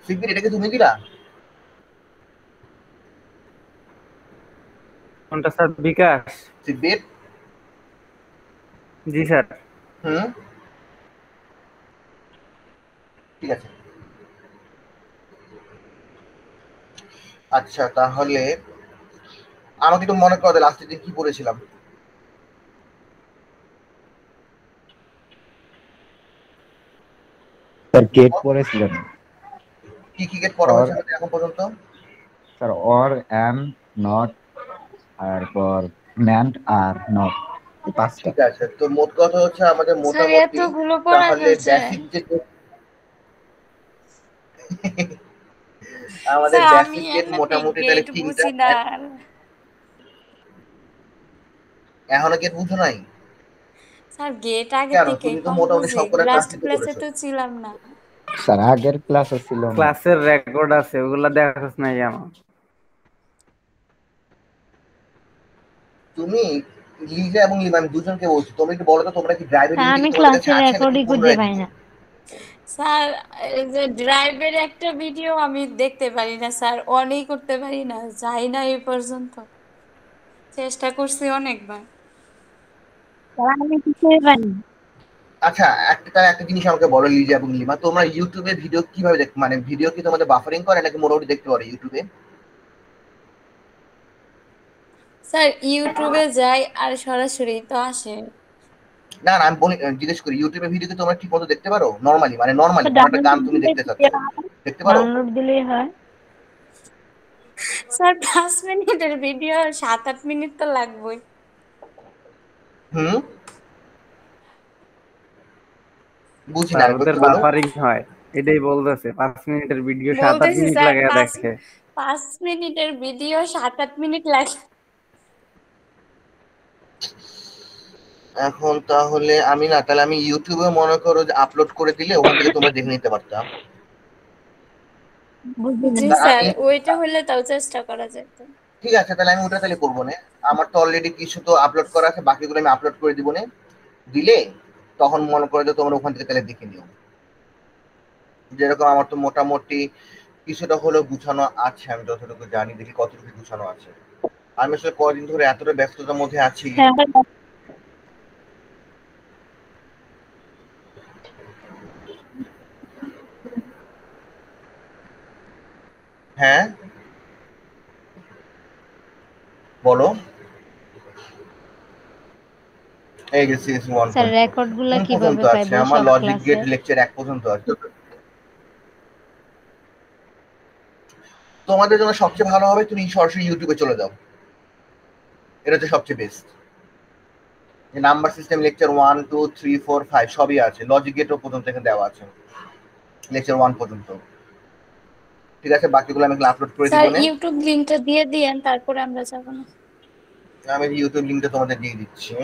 শিগগির এটাকে তুমি দিলা? কোনটা স্যার? বিকাশ? শিগগির। জি স্যার। হুম, ঠিক আছে। আচ্ছা তাহলে আমাকে একটু মনে করো লাস্টের দিন কি পড়েছিলাম। স্যার গেট পড়েছিলেন। কি কি গেট পড়া অর, হয়েছে আমাদের এখন পর্যন্ত? স্যার অর, অ্যান্ড, নট, তারপর ম্যান্ড আর নট, এই পাঁচটা। ঠিক আছে, তো মোট কথা হচ্ছে আমাদের স্যার মোটামুটি এতগুলো পড়ায় তাহলে ফেলছে। বেসিক যে আমাদের স্যার আমি বেসিক গেট এমনিতেই মোটামুটি তাহলে গেট তিনটা। বুঝি না। এখনো গেট বুঝো নাই? স্যার গেট আগে কেন, থেকে তুমি তো কম মোটামুটি বুঝি, সবকটা লাস্ট ক্লাসই তো ক্লাসে করেছো। তো ছিলাম না। স্যার আগের ক্লাসে ছিল না। ক্লাসের রেকর্ড আছে, ওগুলা দেখাস নাই আমার। তুমি লিজা এবং লিমা, আমি দুজনকে বলছি, তোমরা একটু বলো তো তোমরা কি ড্রাইভের স্যার লিঙ্কটা আমি কি তোমাদের কাছে ক্লাসের আছে নাকি রেকর্ডই খুঁজে পুনরায় পাই দিব? না। স্যার এই যে ড্রাইভের একটা ভিডিও আমি দেখতে পারি না স্যার, অনই করতে পারি না, যাই না এই পর্যন্ত, চেষ্টা করছি অনেকবার। স্যার আমি কিছুই পাই না। আচ্ছা, একটা জিনিস আমাকে বলো লিজা এবং লিমা, তোমরা ইউটিউবে ভিডিও কিভাবে দেখ, মানে ভিডিও কি তোমাদের বাফারিং করে নাকি মোটামুটি দেখতে পারো ইউটিউবে? স্যার ইউটিউবে যাই আর সরাসরি তো আসে। না না, আমি বলি, জিজ্ঞেস করি ইউটিউবে ভিডিও কি তোমরা ঠিক মতো দেখতে পারো নর্মালি, মানে নর্মালি স্যার কোনো একটা গান ডাউনলোড তুমি দিলেই দেখতে চাচ্ছ, দেখতে পারো? ডাউনলোড দিলেই হয়। স্যার 5 মিনিটের ভিডিও 7-8 মিনিট তো লাগবেই। হুম, বুঝি না, স্যার আরেকবার ওদের কি বলো? বাফারিং হয়, এটাই বলতেছে। 5 মিনিটের ভিডিও 7-8 বলতেছি মিনিট স্যার লাগে পাঁচ দেখে। 5 মিনিটের ভিডিও 7-8 মিনিট লাগে। এখন তাহলে আমি না, তাহলে আমি ইউটিউবে মনে করো যে আপলোড করে দিলে ওখান থেকে তোমরা দেখে নিতে পারতাম। বুঝলেন? জি তা স্যার, আমি, ওইটা হলে তাও চেষ্টা করা যেত। ঠিক আছে তাহলে আমি ওটা তাহলে করবো না। আমার তো অলরেডি কিছু তো আপলোড করা আছে, বাকিগুলো আমি আপলোড করে দিব না, দিলে তখন মনে করে যে তোমরা ওখান থেকে তাহলে দেখে নিও। যেরকম আমার তো মোটামুটি কিছুটা হলেও গুছানো আছে, আমি যতটুকু জানি, দেখি কতটুকু গুছানো আছে। আমি আসলে কদিন ধরে এতটা ব্যস্ততার মধ্যে আছি। স্যার হ্যাঁ, বলো। এই যে CAC one sir point four record গুলা কোন পর্যন্ত কিভাবে আছে? পাইবো আমার সব লজিক গেট ক্লাসের? লেকচার এক পর্যন্ত আছে। তোমাদের জন্য সবচেয়ে ভালো হবে তুমি সরাসরি ইউটিউবে চলে যাও, এটা হচ্ছে সবচেয়ে বেস্ট। নাম্বার সিস্টেম লেকচার 1 2 3 4 5 সবই আছে, লজিক গেটও পর্যন্ত এখানে দেওয়া আছে, লেকচার 1 পর্যন্ত। ঠিক আছে, বাকিগুলো আমি আপলোড করে দিব স্যার না। ইউটিউব লিংকটা দিয়ে দিয়েন, তারপরে আমরা যাবো না। আমি ইউটিউব লিঙ্কটা তোমাদের দিয়ে দিচ্ছি।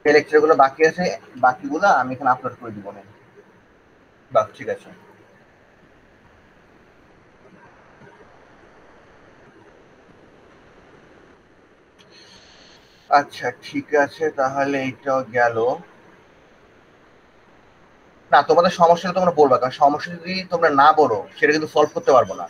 যে লেকচার গুলো বাকি আছে, বাকিগুলো আমি এখানে আপলোড করে দিব না। বাস, ঠিক আছে। আচ্ছা ঠিক আছে, তাহলে এইটাও গেল। না, তোমাদের সমস্যাটা তোমরা বলবা, কারণ সমস্যা যদি তোমরা না বলো সেটা কিন্তু সলভ করতে পারবো না।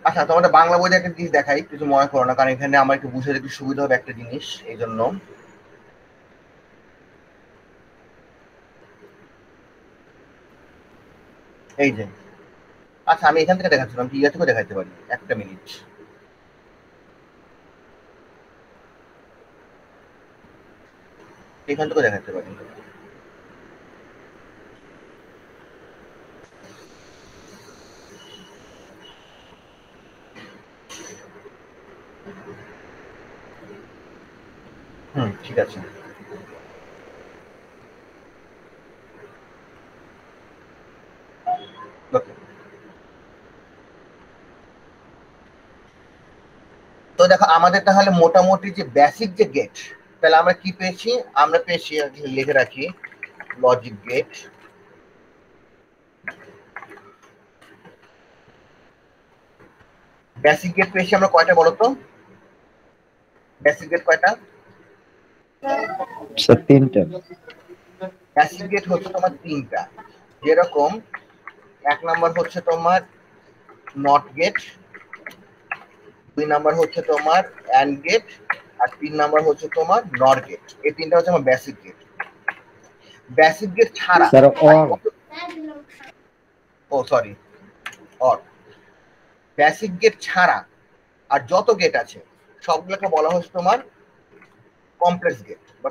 আচ্ছা, তোমাদের বাংলা বইতে একটা জিনিস দেখাই, কিছু মনে করো না, কারণ এখানে আমার একটু বুঝতে একটু সুবিধা হবে একটা জিনিস, এই জন্য। এই যে, আচ্ছা আমি এখান থেকে দেখাচ্ছিলাম, কি ইয়ে থেকে দেখাতে পারি, একটা মিনিট। এখান থেকে দেখাতে পারি। ঠিক আছে। ওকে, তো দেখো আমাদের তাহলে মোটামুটি যে বেসিক যে গেট, তাহলে আমরা কি পেয়েছি? আমরা পেয়েছি, লিখে রাখি, লজিক গেট, বেসিক গেট পেয়েছি আমরা কয়টা বলো তো? বেসিক গেট কয়টা? স্যার 3টা। বেসিক গেট হচ্ছে তোমার 3টা, যেরকম 1 নাম্বার হচ্ছে তোমার নট গেট, 2 নাম্বার হচ্ছে তোমার অ্যান্ড গেট, আর 3 নাম্বার হচ্ছে তোমার নর গেট। এই 3টা হচ্ছে আমার বেসিক গেট। বেসিক গেট ছাড়া, স্যার অর, ও সরি, অর, বেসিক গেট ছাড়া আর যত গেট আছে সবগুলোকে বলা হচ্ছে তোমার কমপ্লেক্স গেট বা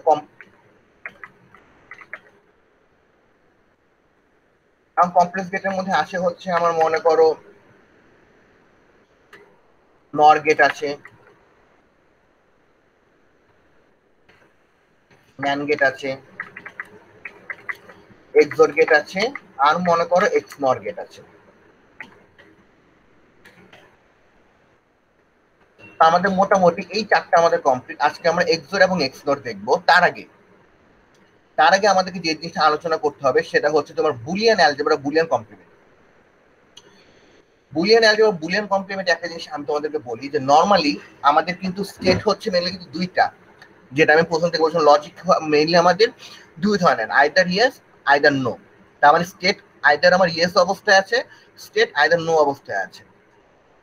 কমপ্লেক্স গেটের মধ্যে আসে হচ্ছে আমার মনে করো নর গেট আছে, ম্যান গেট আছে, এক্সর গেট আছে, আর মনে করো এক্স নর গেট আছে। আমাদের মোটামুটি এই 4টা আমাদের কমপ্লিট। আজকে আমরা এক্সর এবং এক্সনর দেখবো। তার আগে আমাদেরকে যে জিনিসটা আলোচনা করতে হবে সেটা হচ্ছে তোমার Boolean algebra, Boolean complement. Boolean algebra, Boolean complement একটা জিনিস আমি তোমাদেরকে বলি যে নরমালি আমাদের কিন্তু স্টেট হচ্ছে মেইনলি কিন্তু 2টা, যেটা আমি প্রথম থেকে বলছিলাম। লজিক মেইনলি আমাদের 2 ধরনের, আইদার ইয়েস আইদার নো। তার মানে স্টেট আইদার আমার ইয়েস অবস্থায় আছে, স্টেট আইদার নো অবস্থায় আছে।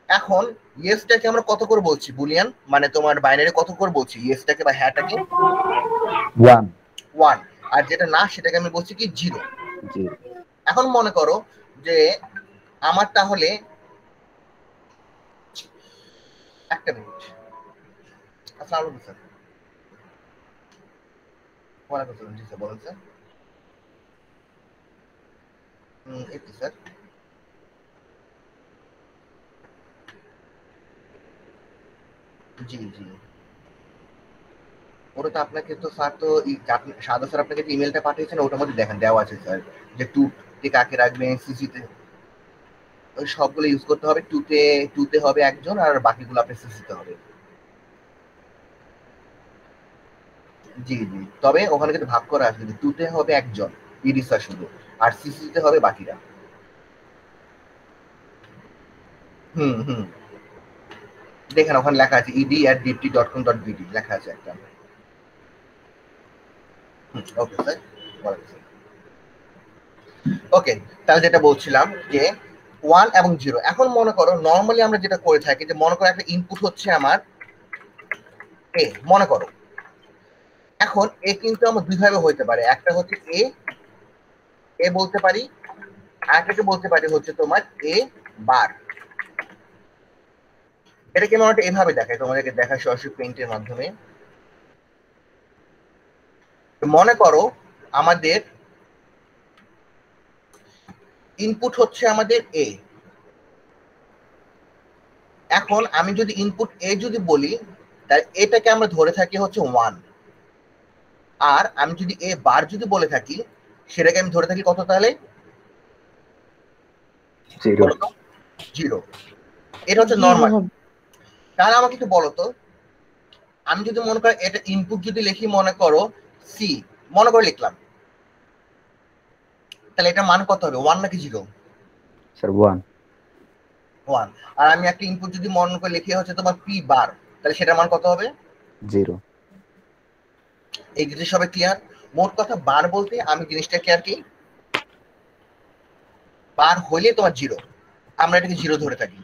এখন ইয়েসটাকে আমরা কত করে বলছি বুলিয়ান, মানে তোমার বাইনারি কত করে বলছি ইয়েসটাকে বা হ্যাঁটাকে? 1। আর যেটা না সেটাকে আমি বলছি কি 0। এখন মনে করো যে আমার তাহলে একটা মিনিট। আসসালামু আলাইকুম স্যার। ওয়ালাইকুম আসসালাম। জি স্যার, বলুন স্যার। একটু স্যার, জি জি, ওটা তো আপনাকে তো স্যার তো সাদা স্যার আপনাকে যে ইমেলটা পাঠিয়েছেন ওটার মধ্যে দেখেন দেওয়া আছে স্যার, যে টুতে কাকে রাখবেন, সিসিতে ওই সবগুলো ইউজ করতে হবে। টুতে হবে একজন, আর বাকিগুলো আপনি সিসিতে হবে। জি জি, তবে ওখানে কিন্তু ভাগ করা আছে, টুতে হবে একজন ইরিসা শুধু, আর সিসিতে হবে বাকিরা। হুম, দেখেন ওখানে লেখা আছে ed@dipti.com.bd লেখা আছে একটা। ওকে স্যার, ওকে। তাহলে যেটা বলছিলাম যে 1 এবং 0। এখন মনে করো নর্মালি আমরা যেটা করে থাকি যে মনে করো একটা ইনপুট হচ্ছে আমার এ, মনে করো। এখন এ কিন্তু আমার 2 ভাবে হইতে পারে, একটা হচ্ছে এ বলতে পারি, আরেকটাকে বলতে পারি হচ্ছে তোমার এ বার। এটাকে আমরা এভাবে দেখাই, তোমাদেরকে দেখাই সরাসরি পেইন্টের মাধ্যমে। মনে করো আমাদের ইনপুট হচ্ছে আমাদের এ। এখন আমি যদি ইনপুট এ যদি বলি, তাহলে এটাকে আমরা ধরে থাকি হচ্ছে 1। আর আমি যদি এ বার যদি বলে থাকি সেটাকে আমি ধরে থাকি কত? তাহলে 0। এটা হচ্ছে নরমাল। তাহলে আমাকে একটু বলো তো, আমি যদি মনে করি এটা ইনপুট যদি লিখি মনে করো সি, মনে করে লিখলাম, তাহলে এটা মান কত হবে? 1 নাকি 0? স্যার 1। আর আমি একটা ইনপুট যদি মনে করে লিখি হচ্ছে তোমার পি বার, তাহলে সেটার মান কত হবে? 0। এই জিনিস সবাই ক্লিয়ার? মোট কথা বার বলতে আমি জিনিসটা কি আর কি, বার হইলে তোমার 0, আমরা এটাকে 0 ধরে থাকি।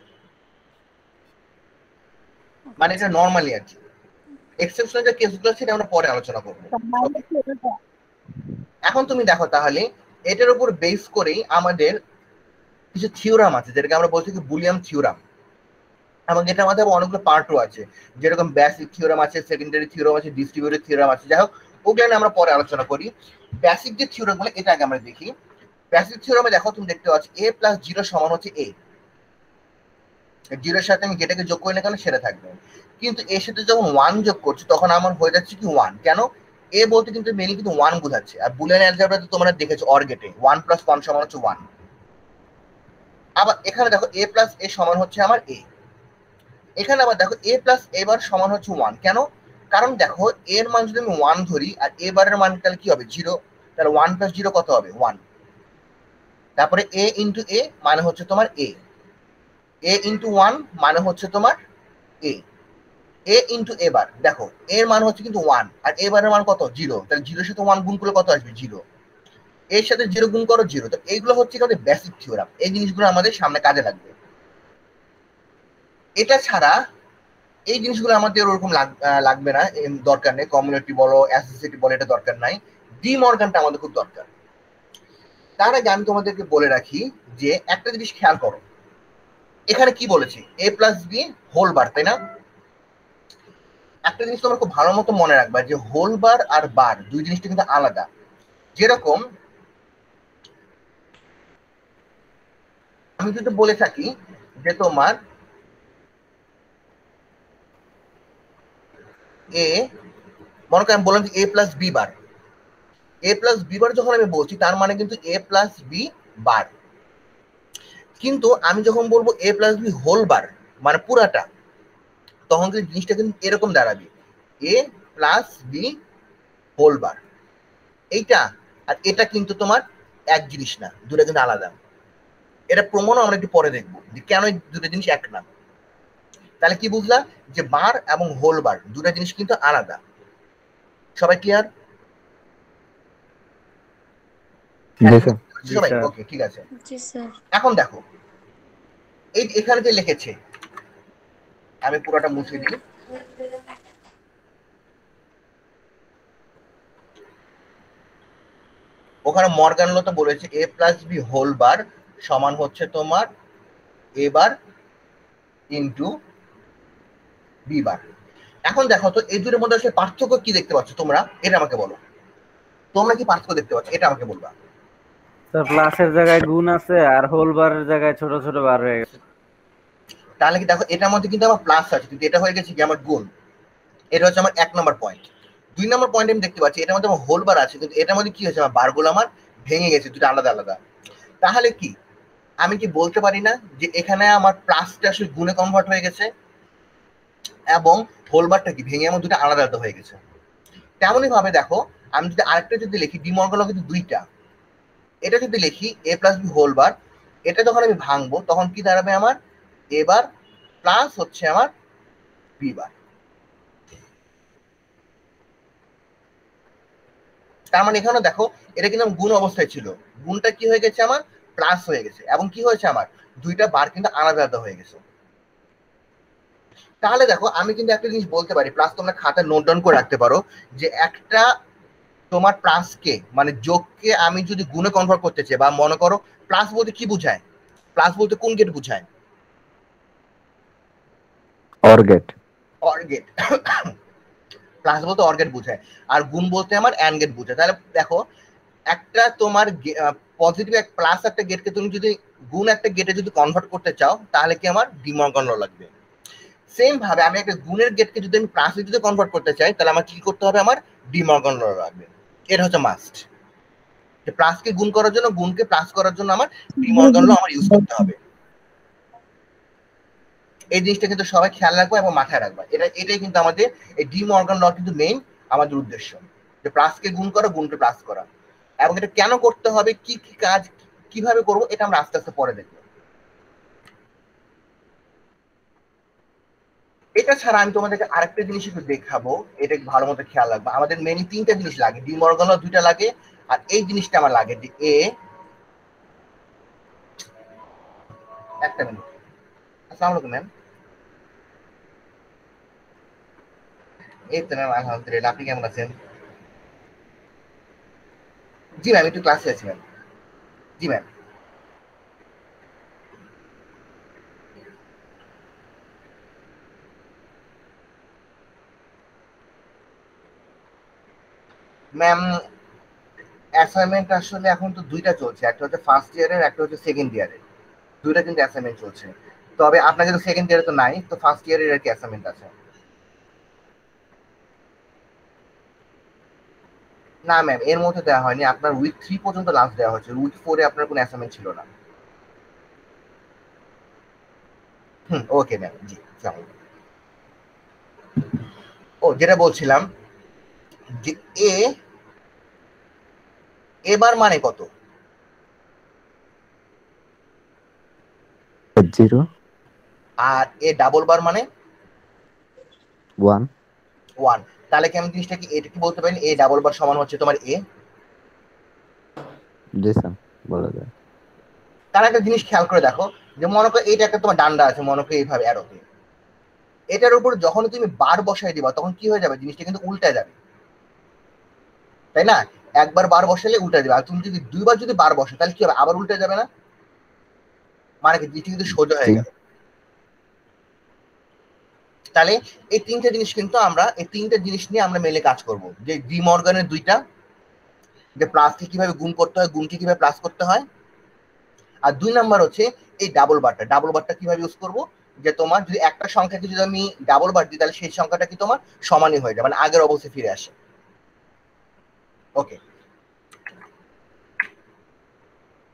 মানে এটা নরমালি আর কি। এক্সেপশনাল যে কেসগুলো আছে সেটা আমরা পরে আলোচনা করব। এখন তুমি দেখো তাহলে এটার উপর বেস করেই আমাদের কিছু থিওরাম আছে, যেটাকে আমরা বলছি কি বুলিয়ান থিওরাম। এবং এটা আমাদের অনেকগুলো পার্টও আছে, যেরকম বেসিক থিওরাম আছে, সেকেন্ডারি থিওরাম আছে, ডিস্ট্রিবিউটেড থিওরাম আছে। যাই হোক, ওগুলো নিয়ে আমরা পরে আলোচনা করি। বেসিক যে থিওরাম গুলো এটা আগে আমরা দেখি। বেসিক থিওরামে দেখো তুমি দেখতে পাচ্ছ a + 0 সমান হচ্ছে a। জিরোর সাথে আমি যেটাকে যোগ করি না কেন সেটা থাকবে, কিন্তু এর সাথে যখন 1 যোগ করছি তখন আমার হয়ে যাচ্ছে কি 1। কেন? এ বলতে কিন্তু মেনলি কিন্তু 1 বোঝাচ্ছে, আর বুলিয়ান অ্যালজেব্রাতে তোমরা দেখেছো অর গেটে 1 + 1 সমান হচ্ছে 1। আবার এখানে দেখো a + a সমান হচ্ছে আমার a, এখানে আবার দেখো a + a বার সমান হচ্ছে 1। কেন? কারণ দেখো এর মান যদি আমি 1 ধরি আর a বারের মান তাহলে কি হবে 0, তাহলে 1 + 0 কত হবে 1। তারপরে a × a মানে হচ্ছে তোমার a, a × 1 মানে হচ্ছে তোমার a, a × a বার দেখো এর মান হচ্ছে কিন্তু 1 আর a বারের মান কত 0, তাহলে 0 এর সাথে 1 গুণ করলে কত আসবে 0, এর সাথে 0 গুণ করো 0। তো এইগুলো হচ্ছে আমাদের বেসিক থিওরাম, এই জিনিসগুলো আমাদের সামনে কাজে লাগবে। এটা ছাড়া এই জিনিসগুলো আমাদের ওরকম লাগবে না, দরকার নেই। কমিউনিটি বলো, অ্যাসোসিয়েটিভ বলো, এটা দরকার নাই। ডি মর্গানটা আমাদের খুব দরকার। তার আগে আমি তোমাদেরকে বলে রাখি যে একটা জিনিস খেয়াল করো, এখানে কি বলেছি a + b হোল বার, তাই না? একটা জিনিস তোমরা খুব ভালো মতো মনে রাখবা যে হোল বার আর বার দুই জিনিসটা কিন্তু আলাদা। যেরকম আমি যদি বলে থাকি যে তোমার এ, মনে করেন বললাম যে a + b bar, a + b বার যখন আমি বলছি তার মানে কিন্তু a + b বার। কিন্তু আমি যখন বলবো a + b হোল বার মানে পুরাটা, তখন কিন্তু জিনিসটা কিন্তু এরকম দাঁড়াবে a + b হোল বার। এইটা আর এটা কিন্তু তোমার এক জিনিস না, দুটো কিন্তু আলাদা। এটা প্রমাণও আমরা একটু পরে দেখবো যে কেন এই দুটো জিনিস এক না। তাহলে কি বুঝলা যে বার এবং হোল বার দুটো জিনিস কিন্তু আলাদা। সবাই ক্লিয়ার? জি স্যার। জি সবাই স্যার। ওকে, ঠিক আছে। জি স্যার। এখন দেখো এই এখানে যে লিখেছে, আমি পুরোটা মুছে দিই। ওখানে মর্গান লো তো বলেছে a + b হোল বার সমান হচ্ছে তোমার a বার ইন্টু b বার। এখন দেখো তো এই দুটোর মধ্যে আসলে পার্থক্য কি দেখতে পাচ্ছ তোমরা, এটা আমাকে বলো। তোমরা কি পার্থক্য দেখতে পাচ্ছ, এটা আমাকে বলবা। স্যার প্লাসের জায়গায় গুণ আছে আর হোল বারের জায়গায় ছোট ছোট বার হয়ে গেছে। তাহলে কি দেখো এটার মধ্যে কিন্তু আমার প্লাস আছে, কিন্তু এটা হয়ে গেছে কি আমার গুণ। এটা হচ্ছে আমার 1 নম্বর পয়েন্ট। 2 নম্বর পয়েন্ট আমি দেখতে পাচ্ছি এটার মধ্যে আমার হোল বার আছে, কিন্তু এটার মধ্যে কি হয়েছে আমার বারগুলো আমার ভেঙে গেছে, দুটো আলাদা আলাদা। তাহলে কি আমি কি বলতে পারি না যে এখানে আমার প্লাসটা আসলে গুণে কনভার্ট হয়ে গেছে এবং হোল বারটা কি ভেঙে আমার দুটো আলাদা আলাদা হয়ে গেছে? তেমনই ভাবে দেখো আমি যদি আরেকটা যদি লিখি, ডি মর্গান ল কিন্তু দুইটা, এটা যদি লিখি a + b হোল বার, এটা যখন আমি ভাঙবো তখন কি দাঁড়াবে আমার a বার প্লাস হচ্ছে আমার b বার। তার মানে এখানে দেখো এটা কিন্তু আমার গুণ অবস্থায় ছিল, গুণটা কি হয়ে গেছে আমার প্লাস হয়ে গেছে, এবং কি হয়েছে আমার দুইটা বার কিন্তু আলাদা আলাদা হয়ে গেছে। তাহলে দেখো আমি কিন্তু একটা জিনিস বলতে পারি, প্লাস তোমরা খাতায় নোট ডাউন করে রাখতে পারো, যে একটা তোমার প্লাসকে মানে যোগকে আমি যদি গুণে কনভার্ট করতে চাই, বা মনে করো প্লাস বলতে কি বোঝায়, প্লাস বলতে কোন গেট বোঝায়? Or gate. Or gate. Plus বলতে অর গেট বোঝায়, আর গুণ বলতে আমার অ্যান্ড গেট বোঝায়। তাহলে দেখো একটা তোমার পজিটিভ এক প্লাস একটা গেটকে তুমি যদি গুণ একটা গেটে যদি কনভার্ট করতে চাও তাহলে কি আমার ডি মর্গান ল লাগবে। সেম ভাবে আমি একটা গুণের গেটকে যদি আমি প্লাসে যদি কনভার্ট করতে চাই তাহলে আমার কি করতে হবে, আমার ডি মর্গান ল লাগবে। এটা হচ্ছে মাস্ট, যে প্লাসকে গুণ করার জন্য, গুণকে প্লাস করার জন্য আমার ডি মর্গান ল আমার ইউজ করতে হবে। এই জিনিসটা কিন্তু সবাই খেয়াল রাখবো এবং মাথায় রাখবা। এটাই কিন্তু আমাদের এই ডি মর্গান ল কিন্তু মেইন আমাদের উদ্দেশ্য, যে প্লাসকে গুণ করা, গুণকে প্লাস করা। এবং এটা কেন করতে হবে, কি কি কাজ কিভাবে করবো, এটা আমরা আস্তে আস্তে পরে দেখবো। এটা ছাড়া আমি তোমাদেরকে আরেকটা জিনিস একটু দেখাবো, এটা ভালো মতো খেয়াল রাখবো। আমাদের মেইনলি তিনটা জিনিস লাগে, ডি মর্গান ল দুইটা লাগে, আর এই জিনিসটা আমার লাগে যে একটা মিনিট। আসসালামু আলাইকুম ম্যাম। এই তো ম্যাম আলহামদুলিল্লাহ, আপনি কেমন আছেন? জি ম্যাম একটু ক্লাসে আছি ম্যাম। জি ম্যাম। ম্যাম অ্যাসাইনমেন্ট আসলে এখন তো দুইটা চলছে, একটা হচ্ছে ফার্স্ট ইয়ারের, একটা হচ্ছে সেকেন্ড ইয়ারের, দুইটা কিন্তু অ্যাসাইনমেন্ট চলছে। তবে আপনার যেহেতু সেকেন্ড ইয়ারে তো নাই, তো ফার্স্ট ইয়ারের আর কি অ্যাসাইনমেন্ট আছে। না ম্যাম, এর মধ্যে দেওয়া হয়নি, আপনার উইক 3 পর্যন্ত লাস্ট দেওয়া হয়েছে, উইক 4 এ আপনার কোনো অ্যাসাইনমেন্ট ছিল না। ওকে ম্যাম, জি সামনে। ও যেটা বলছিলাম যে এবার মানে কত? 0 আর এ ডাবল বার মানে 1 1। তাহলে কি আমি জিনিসটা কি এটা কি বলতে পারি এ ডাবল বার সমান হচ্ছে তোমার এ? জি স্যার বলা যায়। তার একটা জিনিস খেয়াল করে দেখো, যে মনে করো এইটা একটা তোমার ডান্ডা আছে, মনে করো এইভাবে অ্যারোতে, এটার উপর যখন তুমি বার বসাই দিবা তখন কি হয়ে যাবে, জিনিসটা কিন্তু উল্টে যাবে, তাই না? একবার বার বসালে উল্টে যাবে, আর তুমি যদি দুইবার যদি বার বসো তাহলে কি হবে, আবার উল্টে যাবে না? মানে কি জিনিসটা কিন্তু সোজা হয়ে গেল। তাহলে এই তিনটা জিনিস কিন্তু আমরা এই তিনটা জিনিস নিয়ে আমরা মেলে কাজ করব, যে ডি মর্গানের দুইটা, যে প্লাসকে কিভাবে গুণ করতে হয়, গুণকে কিভাবে প্লাস করতে হয়, আর 2 নাম্বার হচ্ছে এই ডাবল বারটা কিভাবে ইউজ করব, যে তোমার যদি একটা সংখ্যাকে যদি আমি ডাবল বার দিই তাহলে সেই সংখ্যাটা কি তোমার সমানই হয়ে যাবে, মানে আগের অবস্থায় ফিরে আসে। ওকে,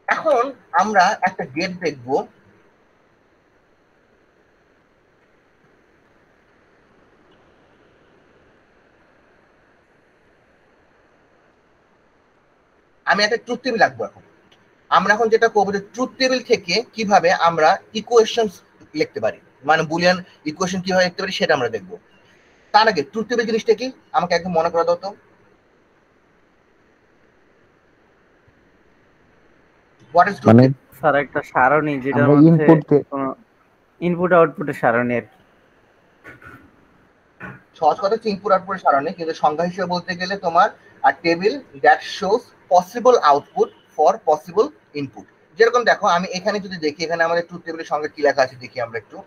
এখন আমরা একটা গেট দেখবো। আমি একটা ট্রুথ টেবিল রাখবো। এখন আমরা এখন যেটা করবো যে ট্রুথ টেবিল থেকে কিভাবে আমরা ইকুয়েশনস লিখতে পারি, মানে বুলিয়ান ইকুয়েশন কিভাবে লিখতে পারি সেটা আমরা দেখবো। তার আগে ট্রুথ টেবিল জিনিসটা কি আমাকে একদম মনে করা দাও তো। What is truth table? Sir একটা সারণী যেটার আমরা মধ্যে ইনপুট ইনপুট আউটপুটের সারণী আর কি। সহজ কথা হচ্ছে ইনপুট আউটপুটের সারণী, কিন্তু সংজ্ঞা হিসেবে বলতে গেলে তোমার আর table that shows possible output for possible input. যেরকম দেখো আমি এখানে যদি দেখি, এখানে আমাদের ট্রুথ টেবিলের সংজ্ঞা কি লেখা আছে দেখি আমরা একটু।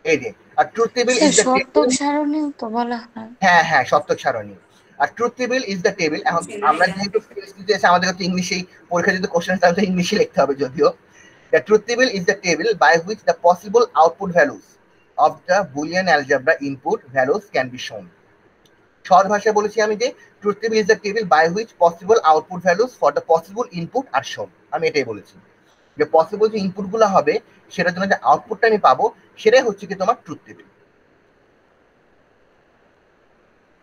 এই যে আর ট্রুথ টেবিল ইজ দ্য সত্যক সারণী তো বলা হয়। হ্যাঁ সত্যক সারণী। আর truth table is the table. এখন আমরা যেহেতু আমাদের তো ইংলিশেই পরীক্ষা যদি কোশ্চেন তাহলে ইংলিশে লিখতে হবে যদিও। The truth table is the table by which the possible output values of the Boolean algebra input values can be shown. সহজ ভাষায় বলেছি আমি যে truth table is the table by which possible output values for the possible input are shown. আমি এটাই বলেছি যে possible যে ইনপুট গুলো হবে সেটার জন্য যে আউটপুটটা আমি পাবো সেটাই হচ্ছে কি তোমার ট্রুথ টেবিল।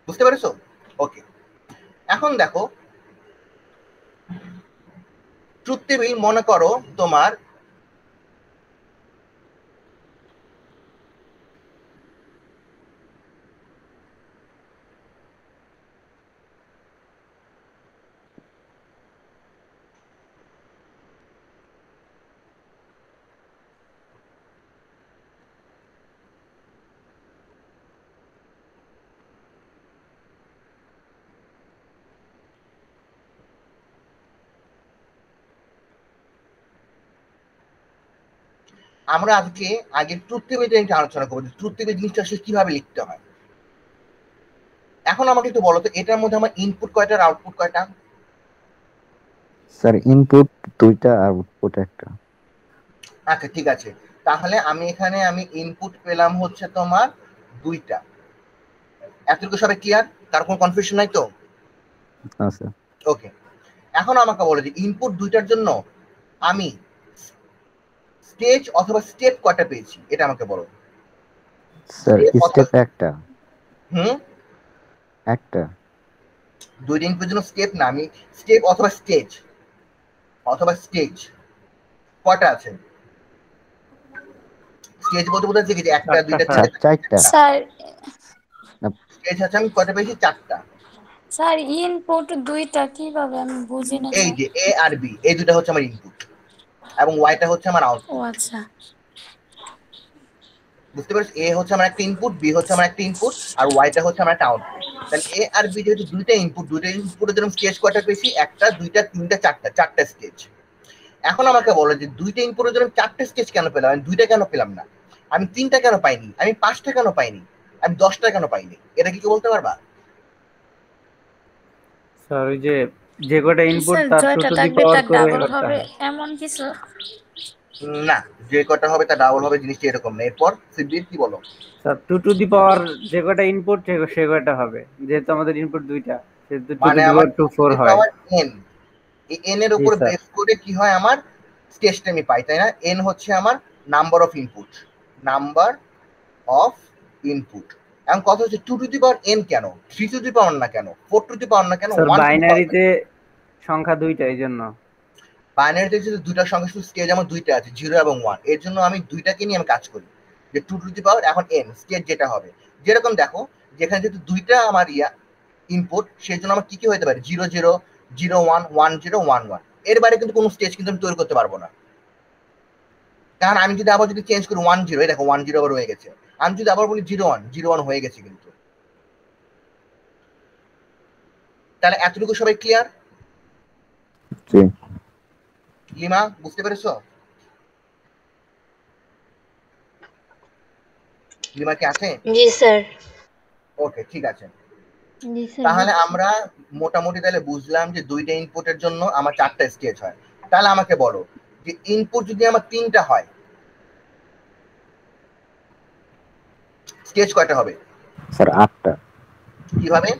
বুঝতে পেরেছো? ওকে, এখন দেখো ট্রুথ টেবিল মনে করো তোমার আমরা আগে ট্রুথ টেবিল নিয়ে আলোচনা করবো, ট্রুথ টেবিল জিনিসটা আসলে কিভাবে লিখতে হয়। এখন আমাকে একটু বলো তো এটার মধ্যে আমার ইনপুট কয়টা আর আউটপুট কয়টা? স্যার ইনপুট 2টা আর আউটপুট 1টা। আচ্ছা ঠিক আছে, তাহলে আমি এখানে ইনপুট পেলাম হচ্ছে তোমার 2টা। এতটুকু সবাই ক্লিয়ার? তার কোনো কনফিউশন নাই তো? আচ্ছা ওকে, এখন আমাকে বলো যে ইনপুট 2টার জন্য আমি স্টেজ অথবা স্টেপ কয়টা পেয়েছি এটা আমাকে বলো। স্যার স্টেপ 1টা। একটা 2টা ইনপুটের জন্য স্টেপ না, আমি স্টেপ অথবা স্টেজ কয়টা আছে? স্টেজ বলতে বোঝাচ্ছে কি যে 1টা 2টা 3টা 4টা। স্যার স্টেজ আছে আমি কয়টা পেয়েছি? 4টা। স্যার ইনপুট 2টা কিভাবে আমি বুঝি না এই স্যার। যে এ আর বি এই দুটো হচ্ছে আমার ইনপুট এবং ওয়াইটা হচ্ছে আমার ও আউটপুট। আচ্ছা, বুঝতে পারছো? এ হচ্ছে আমার একটা ইনপুট, বি হচ্ছে আমার একটা ইনপুট, আর ওয়াইটা হচ্ছে আমার একটা আউটপুট। তাহলে এ আর বি যেহেতু দুইটা ইনপুটের জন্য স্টেজ কয়টা পেয়েছি? 1টা 2টা 3টা 4টা স্টেজ। এখন আমাকে বলো যে 2টা ইনপুটের জন্য 4টা স্টেজ কেন পেলাম, আমি 2টা কেন পেলাম না, আমি 3টা কেন পাইনি, আমি 5টা কেন পাইনি, আমি 10টা কেন পাইনি? এটা কি বলতে পারবা? স্যার ওই যে কটা ইনপুট স্যার তার টু জয়টা টু দি থাকবে পাওয়ার তার করে ডাবল করতে হবে হয়। এমন কিছু। না, যে কটা হবে তা ডাবল হবে জিনিসটা এরকম না। এরপর সিদ্দিক কি বলো? স্যার 2 টু দি পাওয়ার যে কটা ইনপুট সে কটা হবে, যেহেতু আমাদের ইনপুট দুইটা, সেহেতু 2 টু মানে দি আমার পাওয়ার 2 2 টু 4 দি হয়। পাওয়ার n, এই n এর জি উপর স্যার। বেস করে কি হয় আমার স্টেজটা আমি পাই, তাই না? n হচ্ছে আমার number of input, number of input. এখন কথা হচ্ছে 2 টু দি পাওয়ার n কেন, 3 টু দি পাওয়ার না কেন, 4 টু দি পাওয়ার না কেন, স্যার 1 টু দি পাওয়ার না বাইনারিতে কেন? সংখ্যা দুইটা, এই জন্য। বাইনারিতে যদি দুইটা সংখ্যা শুধু স্টেজ আমার দুইটা আছে, 0 এবং 1, এর জন্য আমি দুইটাকে নিয়ে আমি কাজ করি, যে 2 টু দি পাওয়ার এখন n স্টেজ যেটা হবে। যেরকম দেখো, যেখানে যেহেতু দুইটা আমার ইনপুট, সেই জন্য আমার কি কি হতে পারে, 0 0 0 1 1 0 1 1। এর বাইরে কিন্তু কোনো স্টেজ কিন্তু আমি তৈরি করতে পারবো না। কারণ আমি যদি আবার যদি চেঞ্জ করি 1 0, এই দেখো 1 0 আবার হয়ে গেছে। আমি যদি আবার বলি 0 1 0 1 হয়ে গেছে কিন্তু। তাহলে এতটুকু সবাই ক্লিয়ার? জি লিমা বুঝতে পেরেছো? লিমা কি আছে? জি স্যার। ওকে, ঠিক আছে। জি স্যার তাহলে বুঝছি। আমরা মোটামুটি তাহলে বুঝলাম যে দুইটা ইনপুটের জন্য আমার 4টা স্টেজ হয়। তাহলে আমাকে বলো যে ইনপুট যদি আমার 3টা হয়, স্টেজ কয়টা হবে? স্যার 8টা। কিভাবে?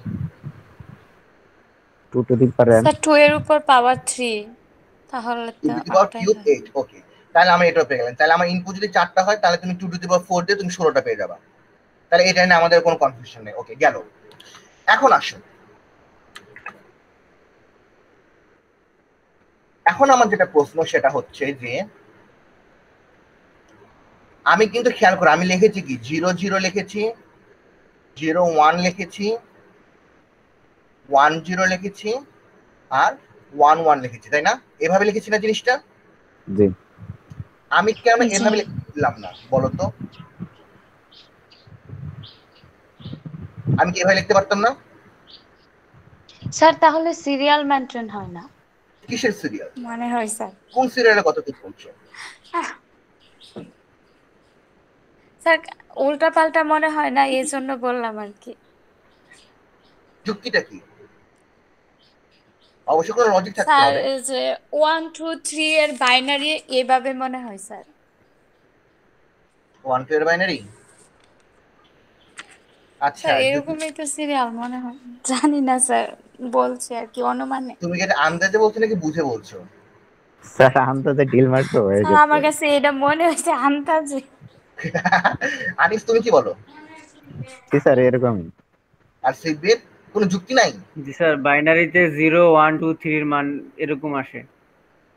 2 to the power n। Sir 2 এর উপর পাওয়ার 3, তাহলে 2 তো টু দি পাওয়ার 8টাই কিউব হয়। 8। ওকে, তাহলে আমরা এটাও পেয়ে গেলাম। তাহলে আমার ইনপুট যদি 4টা হয়, তাহলে তুমি 2 টু দি পাওয়ার 4 দিয়ে তুমি 16টা পেয়ে যাবা। তাহলে এটা নিয়ে আমাদের কোনো কনফিউশন নেই। ওকে, গেল। এখন আসুন, এখন আমার যেটা প্রশ্ন সেটা হচ্ছে যে আমি কিন্তু খেয়াল করে আমি লিখেছি কি 0 0 লিখেছি, 0 1 লিখেছি, 1 0 লিখেছি, আর 1 1 লিখেছি, তাই না? এভাবে লিখেছি না জিনিসটা? জি আমি কেন জি এভাবে লিখলাম না বলো তো? আমি কি এভাবে লিখতে পারতাম না? স্যার, তাহলে সিরিয়াল মেনটেন হয় না কিসের সিরিয়াল? মনে হয় স্যার। কোন সিরিয়ালে কত কি বলছো? আহ, স্যার উল্টা পাল্টা মনে হয় না, এই জন্য বললাম আর কি। যুক্তিটা কি? অবশ্যই কোনো লজিক থাকতে স্যার হবে। এই যে 1 2 3 এর বাইনারি এভাবে মনে হয় স্যার। 1 2 এর বাইনারি? আচ্ছা, স্যার যদি এরকমই তো সিরিয়াল মনে হয়, জানি না স্যার, বলছি আর কি অনুমানে। তুমি কি এটা আন্দাজে বলছো নাকি বুঝে বলছো? স্যার আন্দাজে ডিল মারতে হয়ে স্যার যাচ্ছে। আমার কাছে এটা মনে হয়েছে আন্দাজে। আনিস তুমি কি বলো? জি স্যার এরকমই। আর সিদ্দিক কোনো যুক্তি নাই? জি স্যার, বাইনারিতে 0 1 2 3 এর মান এরকম আসে।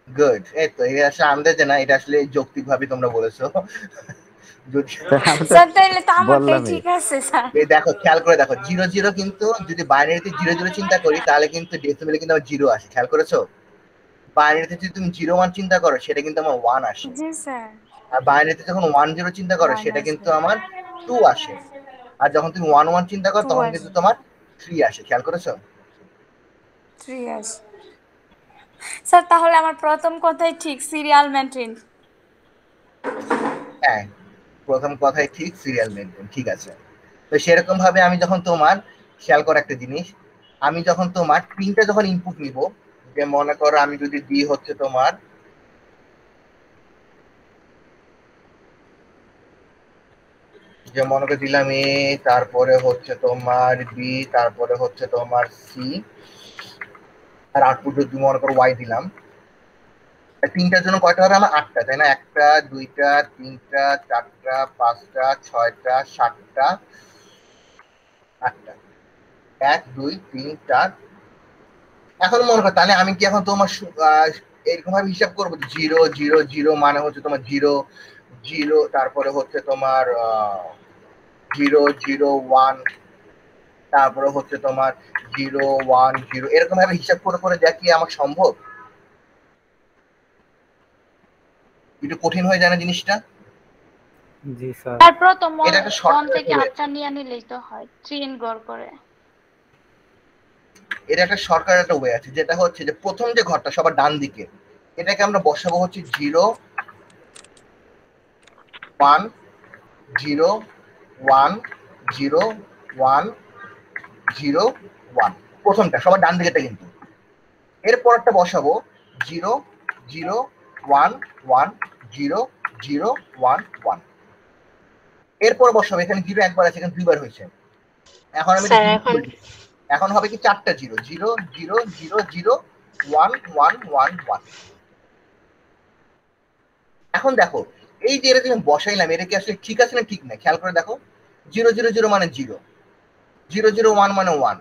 গুড, এই তো, এটা আসলে আন্দাজে না, এটা আসলে যৌক্তিক ভাবে তোমরা বলেছো। যদি স্যার আমি তো স্যার তাইলে তো আমারটাই বললামই। ঠিক আছে স্যার। এই দেখো, খেয়াল করে দেখো, 0 0 কিন্তু যদি বাইনারিতে 0 0 চিন্তা করি তাহলে কিন্তু ডেসিমেলে কিন্তু আমার 0 আসে, খেয়াল করেছো? বাইনারিতে যদি তুমি 0 1 চিন্তা করো সেটা কিন্তু আমার 1 আসে। জি স্যার। আর বাইনারিতে যখন 1 0 চিন্তা করো 1 সেটা আসে, কিন্তু আমার 2 আসে। আর যখন তুমি 1 1 চিন্তা করো 2 তখন কিন্তু আসে, তোমার 3 আসে, খেয়াল করেছো? 3 আসে। স্যার তাহলে আমার প্রথম কথাই ঠিক, সিরিয়াল মেনটেন। হ্যাঁ, প্রথম কথাই ঠিক, সিরিয়াল মেনটেন, ঠিক আছে। তো সেরকম ভাবে আমি যখন তোমার, খেয়াল করো একটা জিনিস, আমি যখন তোমার 3টা যখন ইনপুট নিব, যে মনে করো আমি যদি দিই হচ্ছে তোমার, যে মনে করে দিলাম এ, তারপরে হচ্ছে তোমার বি, তারপরে হচ্ছে তোমার সি, আর আউটপুট যদি মনে করো ওয়াই দিলাম, 3টার জন্য কয়টা হবে আমার? 8টা, তাই না? 1টা 2টা 3টা 4টা 5টা 6টা 7টা 8টা, 1 2 3 4। এখন মনে করো তাহলে আমি কি এখন তোমার এরকম ভাবে হিসাব করবো 0 0 0 মানে হচ্ছে তোমার 0 0, তারপরে হচ্ছে তোমার 0 0 1, তারপরে হচ্ছে তোমার 0 1 0, এরকম ভাবে হিসাব করে করে দেখি আমার সম্ভব? একটু কঠিন হয়ে যায় না জিনিসটা? জি স্যার। স্যার প্রথম এটা একটা 1 শর্টকাট থেকে রয়েছে, 8টা নিয়ে নিলেই তো হয়, 3 গড় করে। এটা একটা শর্টকাট একটা ওয়ে আছে, যেটা হচ্ছে যে প্রথম যে ঘরটা সবার ডান দিকে, এটাকে আমরা বসাবো হচ্ছে 0 1 0 1 0 1 0 1, প্রথমটা সবার ডান দিকেটা কিন্তু। এরপরটা বসাবো 0 0 1 1 0 0 1 1। এরপর বসাবো, এখানে 0 একবার আছে, এখানে দুইবার হয়েছে। এখন আমি স্যার এখন এখন হবে কি 4টা 0 0 0 0 0 1 1 1 1। এখন দেখো এই যে এটা আমি বসাইলাম, এটা কি আসলে ঠিক আছে না ঠিক না খেয়াল করে দেখো। 0 0 0 মানে 0, 0 0 1 মানে 1।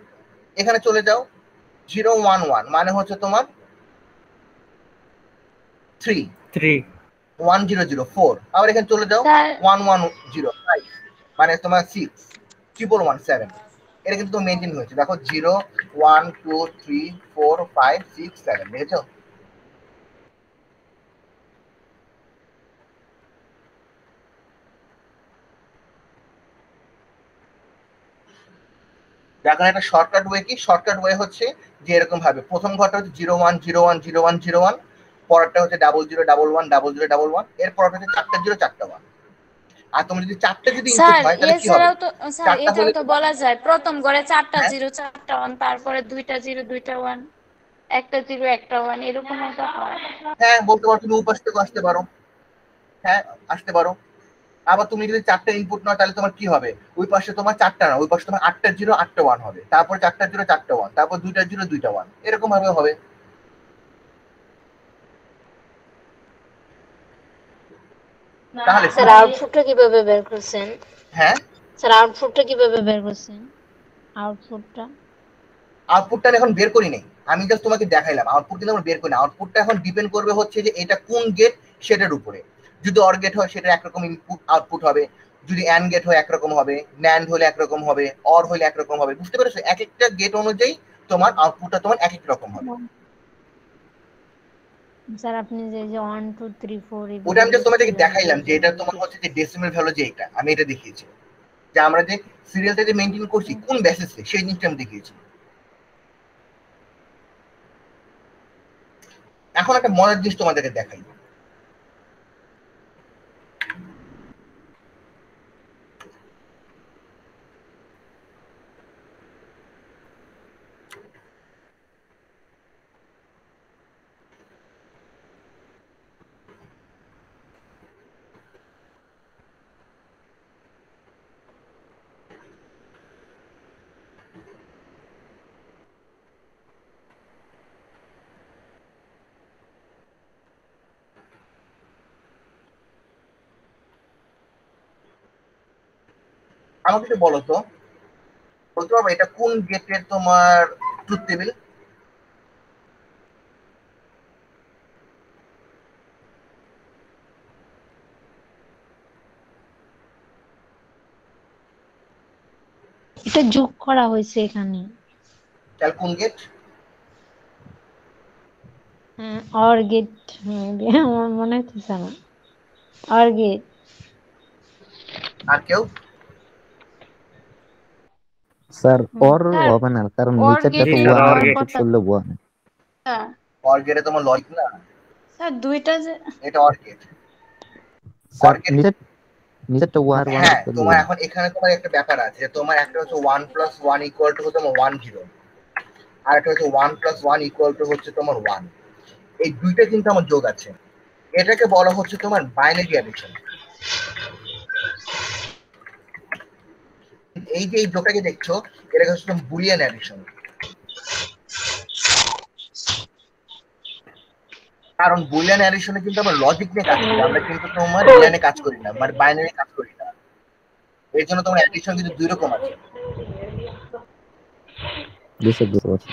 এখানে চলে যাও, 0 1 1 মানে হচ্ছে তোমার 3 3 1 0 0 4। আবার এখানে চলে যাও, স্যার 1 1 0 5 মানে তোমার 6 1 1 7। এটা কিন্তু মেনটেন হয়েছে দেখো, 0 1 2 3 4 5 6 7, দেখেছো? এখন একটা শর্টকাট ওয়ে কি, শর্টকাট ওয়ে হচ্ছে যে এরকম ভাবে প্রথম ঘরটা হচ্ছে 0 1 0 1 0 1 0 1, পরেরটা হচ্ছে 0 0 1 1 0 0 1 1, এর পরেরটা হচ্ছে 4টা 0 4টা 1। আর তুমি যদি 4টা যদি ইনপুট স্যার হয় তাহলে কি হবে, এছাড়াও তো স্যার 4টা এটাও হলে তো বলা যায় প্রথম ঘরে 4টা হ্যাঁ 0 4টা 1, তারপরে 2টা 0 2টা 1, একটা 0 একটা 1, এরকমও তো হয়। হ্যাঁ বলতে পারো, তুমি উপাস থেকে আসতে পারো, হ্যাঁ আসতে পারো। আবার তুমি যদি 4টা ইনপুট নাও তাহলে তোমার কি হবে, ওই পাশে তোমার 4টা না, ওই পাশে তোমার 8টা 0 8টা 1 হবে, তারপর 4টা 0 4টা 1, তারপর 2টা 0 2টা 1, এরকম ভাবে হবে। তাহলে স্যার আউটপুটটা কিভাবে বের করছেন? হ্যাঁ স্যার আউটপুটটা কিভাবে বের করছেন? আউটপুটটা আউটপুটটা এখন বের করি নাই, আমি জাস্ট তোমাকে দেখাইলাম। আউটপুট কিন্তু আমরা বের করি না, আউটপুটটা এখন ডিপেন্ড করবে হচ্ছে যে এটা কোন গেট সেটার উপরে। যদি অর গেট হয় সেটা একরকম ইনপুট আউটপুট হবে, যদি অ্যান্ড গেট হয় একরকম হবে, ন্যান্ড হলে একরকম হবে, অর হলে একরকম হবে, বুঝতে পেরেছো? এক একটা গেট অনুযায়ী তোমার আউটপুটটা তোমার এক এক রকম হবে। স্যার আপনি যে 1 2 3 4 ওটা এগুলো আমি জাস্ট তোমাদেরকে দেখাইলাম যে এটা তোমার হচ্ছে যে ডেসিমাল ভ্যালু, যে এটা আমি এটা দেখিয়েছি, যে আমরা যে সিরিয়ালটা যে মেনটেন করছি কোন বেসিসে সেই জিনিসটা আমি দেখিয়েছি। এখন একটা মজার জিনিস তোমাদেরকে দেখাই। আমাকে একটু বলো তো, বলতে পারবো এটা কোন গেটের তোমার ট্রুথ টেবিল? এটা যোগ করা হয়েছে এখানে। তাহলে কোন গেট? অর গেট মেবি, আমার মনে হচ্ছে না। Or gate. আর কেউ? স্যার ওর স্যার হবে না, কারণ ওর নিচেরটা জি তো গেটে স্যার, ওয়ান অর আর গেট। ইনপুট করলে ওয়ান। অর গেটে তোমার লজিক না, স্যার দুইটা যে এটা or gate. Sir or gate নিচেরটা ওয়ান আর ওয়ান হ্যাঁ, করলে তোমার ওয়ান। এখন এখানে তোমার একটা ব্যাপার আছে, তোমার একটা হচ্ছে 1 + 1 = হচ্ছে তোমার 1 0, আর একটা হচ্ছে 1 + 1 = হচ্ছে তোমার 1। এই দুইটা কিন্তু আমার যোগ আছে, এটাকে বলা হচ্ছে তোমার বাইনারি অ্যাডিশন। এই যে এই যোগটাকে দেখছো, এটাকে হচ্ছে তোমার বুলিয়ান অ্যাডিশন। কারণ বুলিয়ান অ্যাডিশনে কিন্তু আমরা লজিক নিয়ে কাজ করি, আমরা কিন্তু তোমার বুলিয়ানে কাজ করি না, মানে বাইনারি কাজ করি না। এর জন্য তোমার অ্যাডিশন কিন্তু দুই রকম আছে। বুঝতে পারছি।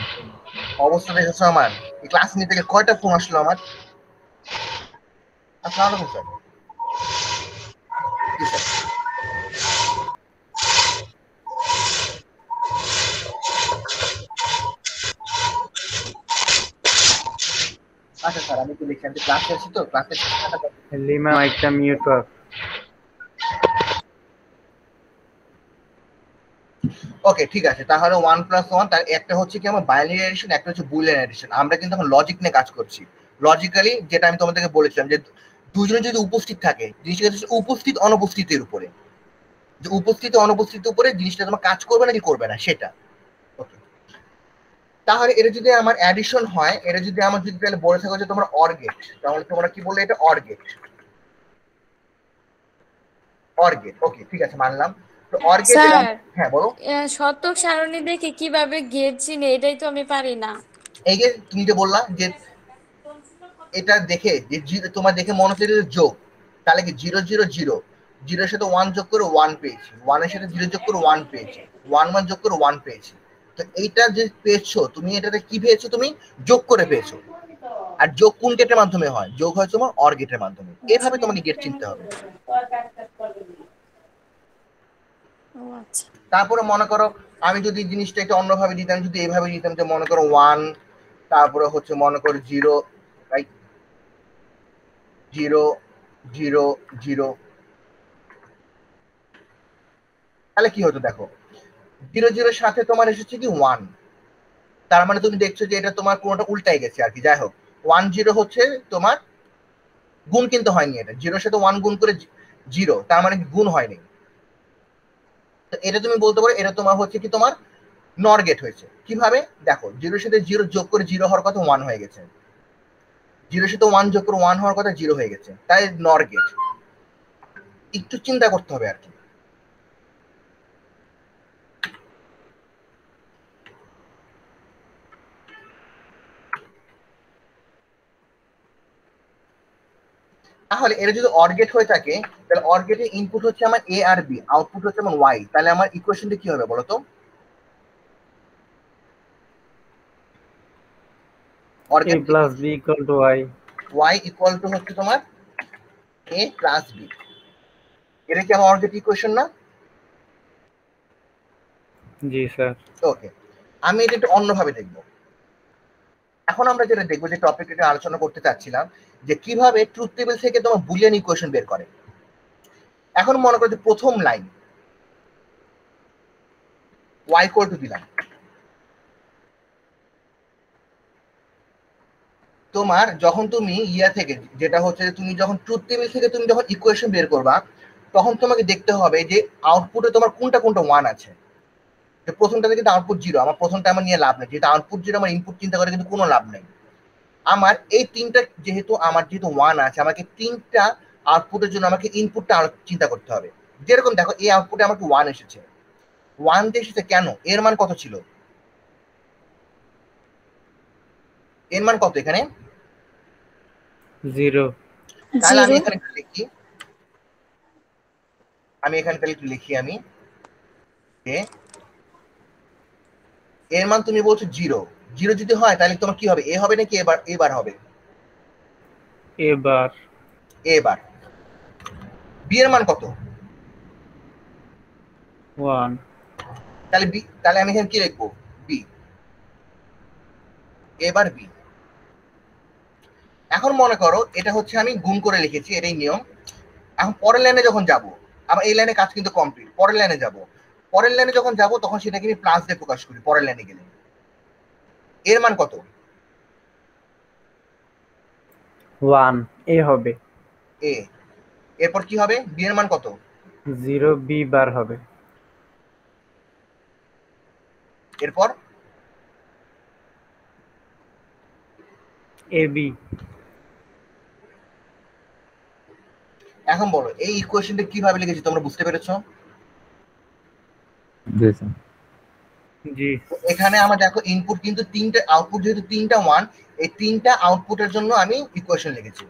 অবস্থা দেখেছো আমার, এই ক্লাস নিতে থেকে কয়টা ফোন আসলো আমার। আসসালামু আলাইকুম স্যার। জি স্যার। আচ্ছা স্যার, আমি একটু দেখি, আমি ক্লাসে আছি তো, ক্লাসে লিমা মাইকটা মিউট কর। ওকে ঠিক আছে, তাহলে 1 + 1, তার একটা হচ্ছে কি আমার বাইনারি অ্যাডিশন, একটা হচ্ছে বুলিয়ান অ্যাডিশন। আমরা কিন্তু এখন লজিক নিয়ে কাজ করছি। লজিক্যালি যেটা আমি তোমাদেরকে বলেছিলাম যে দুজনে যদি উপস্থিত থাকে, জিনিসটা হচ্ছে উপস্থিত অনুপস্থিতির উপরে, যে উপস্থিত অনুপস্থিতির উপরে জিনিসটা তোমার কাজ করবে নাকি করবে না সেটা। ওকে, তাহলে এটা যদি আমার অ্যাডিশন হয়, এটা যদি আমার যদি তাহলে বলে থাকো যে তোমার অর গেট, তাহলে তোমরা কি বললে এটা অর গেট। অর গেট, ওকে ঠিক আছে মানলাম। তো অর গেট, স্যার হ্যাঁ বলো। শতক সারণী দেখে কিভাবে গেট চিনি, এটাই তো আমি পারি না। এই যে তুমি যে বললা যে এটা দেখে যে তোমার দেখে মনে হচ্ছে যে যোগ, তাহলে কি 0 0 0 জিরোর সাথে 1 যোগ করে 1 পেয়েছি, 1 এর সাথে 0 যোগ করে 1 পেয়েছি, 1 1 যোগ করে 1 পেয়েছি। তো এইটা যে পেয়েছো তুমি, এটাতে কি পেয়েছো তুমি? যোগ করে পেয়েছো। আর যোগ কোন গেটের মাধ্যমে হয়? যোগ হয় তোমার অর গেটের মাধ্যমে। এভাবে তোমাকে গেট চিনতে হবে। ও আচ্ছা। তারপরে মনে করো আমি যদি জিনিসটা একটু অন্যভাবে দিতাম, যদি এইভাবে দিতাম যে মনে করো 1, তারপরে হচ্ছে মনে করো 0, রাইট, 0 0 0, তাহলে কি হতো দেখো, 0 0 এর সাথে তোমার এসেছে কি 1, তার মানে তুমি দেখছো যে এটা তোমার কোনটা উল্টাই গেছে আর কি। যাই হোক, 1 0 হচ্ছে তোমার গুণ কিন্তু হয়নি, এটা 0 এর সাথে 1 গুণ করে 0, তার মানে গুণ হয়নি। তো এটা তুমি বলতে পারো এটা তোমার হচ্ছে কি তোমার নর গেট হয়েছে। কিভাবে দেখো, 0 এর সাথে 0 যোগ করে 0 হওয়ার কথা 1 হয়ে গেছে, 0 এর সাথে 1 যোগ করে 1 হওয়ার কথা 0 হয়ে গেছে, তাই নর গেট। একটু চিন্তা করতে হবে আর কি। তাহলে এটা যদি অর গেট হয়ে থাকে, তাহলে অর গেটের ইনপুট হচ্ছে আমার এ আর বি, আউটপুট হচ্ছে আমার ওয়াই, তাহলে আমার ইকুয়েশনটা কি হবে বলো তো? Or a gate plus b equal to y। Y equal to হচ্ছে তোমার এ প্লাস বি। এটা কি আমার অর গেট ইকুয়েশন না? জি স্যার। ওকে, আমি এটা একটু অন্যভাবে দেখবো। এখন আমরা যেটা দেখবো, যে টপিক এটা আলোচনা করতে চাচ্ছিলাম, যে কিভাবে ট্রুথ টেবিল থেকে তোমার বুলিয়ান ইকুয়েশন বের করে। এখন মনে করো যে প্রথম লাইন y ইকুয়াল টু দিলাম, তোমার যখন তুমি ইয়া থেকে, যেটা হচ্ছে তুমি যখন ট্রুথ টেবিল থেকে তুমি যখন ইকুয়েশন বের করবা, তখন তোমাকে দেখতে হবে যে আউটপুটে তোমার কোনটা কোনটা 1 আছে। যে প্রথমটাতে কিন্তু আউটপুট 0, আমার প্রথমটা আমার নিয়ে লাভ নেই, যেহেতু আউটপুট 0 আমার ইনপুট চিন্তা করে কিন্তু কোনো লাভ নেই। আমার এই তিনটা যেহেতু 1 আছে, আমাকে তিনটা আউটপুটের জন্য আমাকে ইনপুটটা চিন্তা করতে হবে। যেরকম দেখো এই আউটপুটে আমাকে 1 এসেছে, 1 দিয়ে এসেছে কেন? এর মান কত ছিল? এর মান কত এখানে? 0। তাহলে আমি 0 এখানে একটু লিখি, আমি যে এর মান তুমি বলছো 0, 0 যদি হয় তাহলে তোমার কি হবে? এ হবে নাকি এবার হবে? এবার এবার। বি এর মান কত? 1। তাহলে বি, তাহলে আমি এখানে কি লিখবো? বি। এবার বি। এখন মনে করো এটা হচ্ছে আমি গুণ করে লিখেছি, এটাই নিয়ম। এখন পরের লাইনে যখন যাব, আমার এই লাইনে কাজ কিন্তু কমপ্লিট, পরের লাইনে যাব, পরের লাইনে যখন যাব তখন সেটাকে আমি প্লাস দিয়ে প্রকাশ করি। পরের লাইনে গেলে এর মান কত? 1 a হবে। এ। এরপর কি হবে? বি এর মান কত? 0 b বার হবে। এরপর a b। এখন বলো এই ইকুয়েশনটা কিভাবে লিখেছি তোমরা বুঝতে পেরেছো? জি স্যার। জি। এখানে আমার দেখো ইনপুট কিন্তু তিনটা, আউটপুট যেহেতু তিনটা 1, এই তিনটা আউটপুটের জন্য আমি ইকুয়েশন লিখেছি।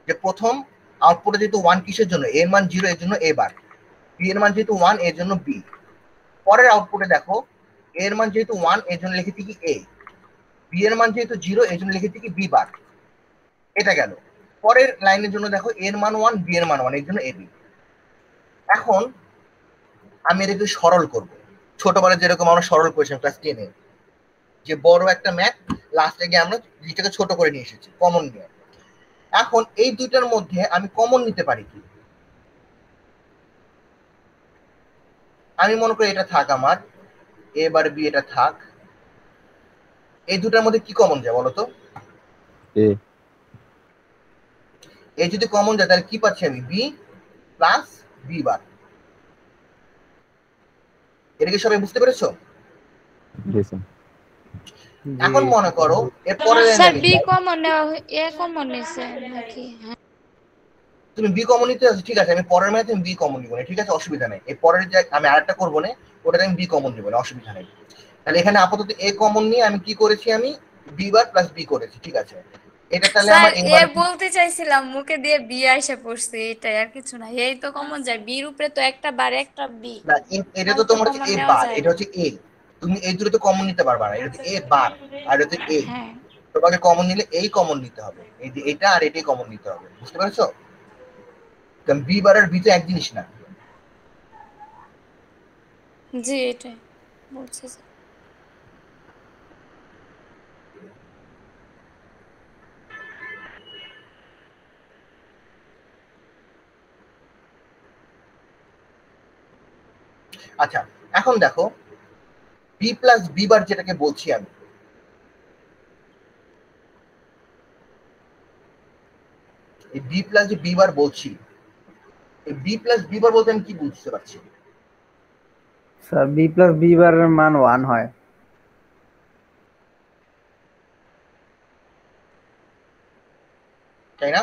যে প্রথম আউটপুটে যেহেতু 1 কিসের জন্য? এর মান 0, এর জন্য এ বার। বি এর মান যেহেতু 1, এর জন্য বি। পরের আউটপুটে দেখো এর মান যেহেতু 1, এর জন্য লিখেছি কি এ। বি এর মান যেহেতু 0, এর জন্য লিখেছি কি বি বার। এটা গেল। পরের লাইনের জন্য দেখো এর মান 1, বি এর মান 1, এর জন্য এ বি। এখন আমি এটাকে সরল করব, ছোটবেলায় যেরকম আমরা সরল করেছিলাম ক্লাস 10 এ, যে বড় একটা ম্যাথ, লাস্টে গিয়ে আমরা জিনিসটাকে ছোট করে নিয়ে এসেছি কমন নিয়ে। এখন এই দুইটার মধ্যে আমি কমন নিতে পারি কি? আমি মনে করি এটা থাক, আমার এ বার বি এটা থাক। এই দুটার মধ্যে কি কমন যায় বলো তো? এ। এ যদি কমন যায় তাহলে কি পাচ্ছি আমি? B plus B bar. এটা কি সবাই বুঝতে পেরেছো? জি স্যার। এখন মনে করো এর পরের লাইনে স্যার আমি বি যাই। কমন নেওয়া এ কমন নিছে নাকি? তুমি বি কমন নিতে আছে, ঠিক আছে, আমি পরের ম্যাথে আমি বি কমন নিব না, ঠিক আছে, অসুবিধা নেই। এই পরের যে আমি আরেকটা করবো না, ওটাতে আমি বি কমন নিব না, অসুবিধা নেই। তাহলে এখানে আপাতত এ কমন নিয়ে আমি কি করেছি, আমি বি বার প্লাস বি করেছি, ঠিক আছে। এটা তাহলে স্যার আমার এবার বলতে চাইছিলাম, মুখে দিয়ে বি আইসা পড়ছে, এটাই আর কিছু না। এই তো কমন যায়, বির উপরে তো একটা বার একটা বি, না, এটা তো তাহলে তো তোমার হচ্ছে কমন এ নেওয়া বার, যায় এটা না। হচ্ছে এ, তুমি এই দুটো তো কমন নিতে পারবা না, এটা হচ্ছে এ বার আর এটা হচ্ছে এ। হ্যাঁ তোমাকে কমন নিলে এই কমন নিতে হবে, এই যে এটা আর এটাই কমন নিতে হবে, বুঝতে পারছো? কারণ বি বার আর বি তো এক জিনিস না। জি, এটাই বলছি স্যার। আচ্ছা, এখন দেখো বি প্লাস বি বার যেটাকে বলছি আমি, এই বি প্লাস যে বি বার বলছি, এই বি প্লাস বি বার বলতে আমি কি বুঝতে পারছি? স্যার বি প্লাস বি বারের মান 1 হয়। তাই না?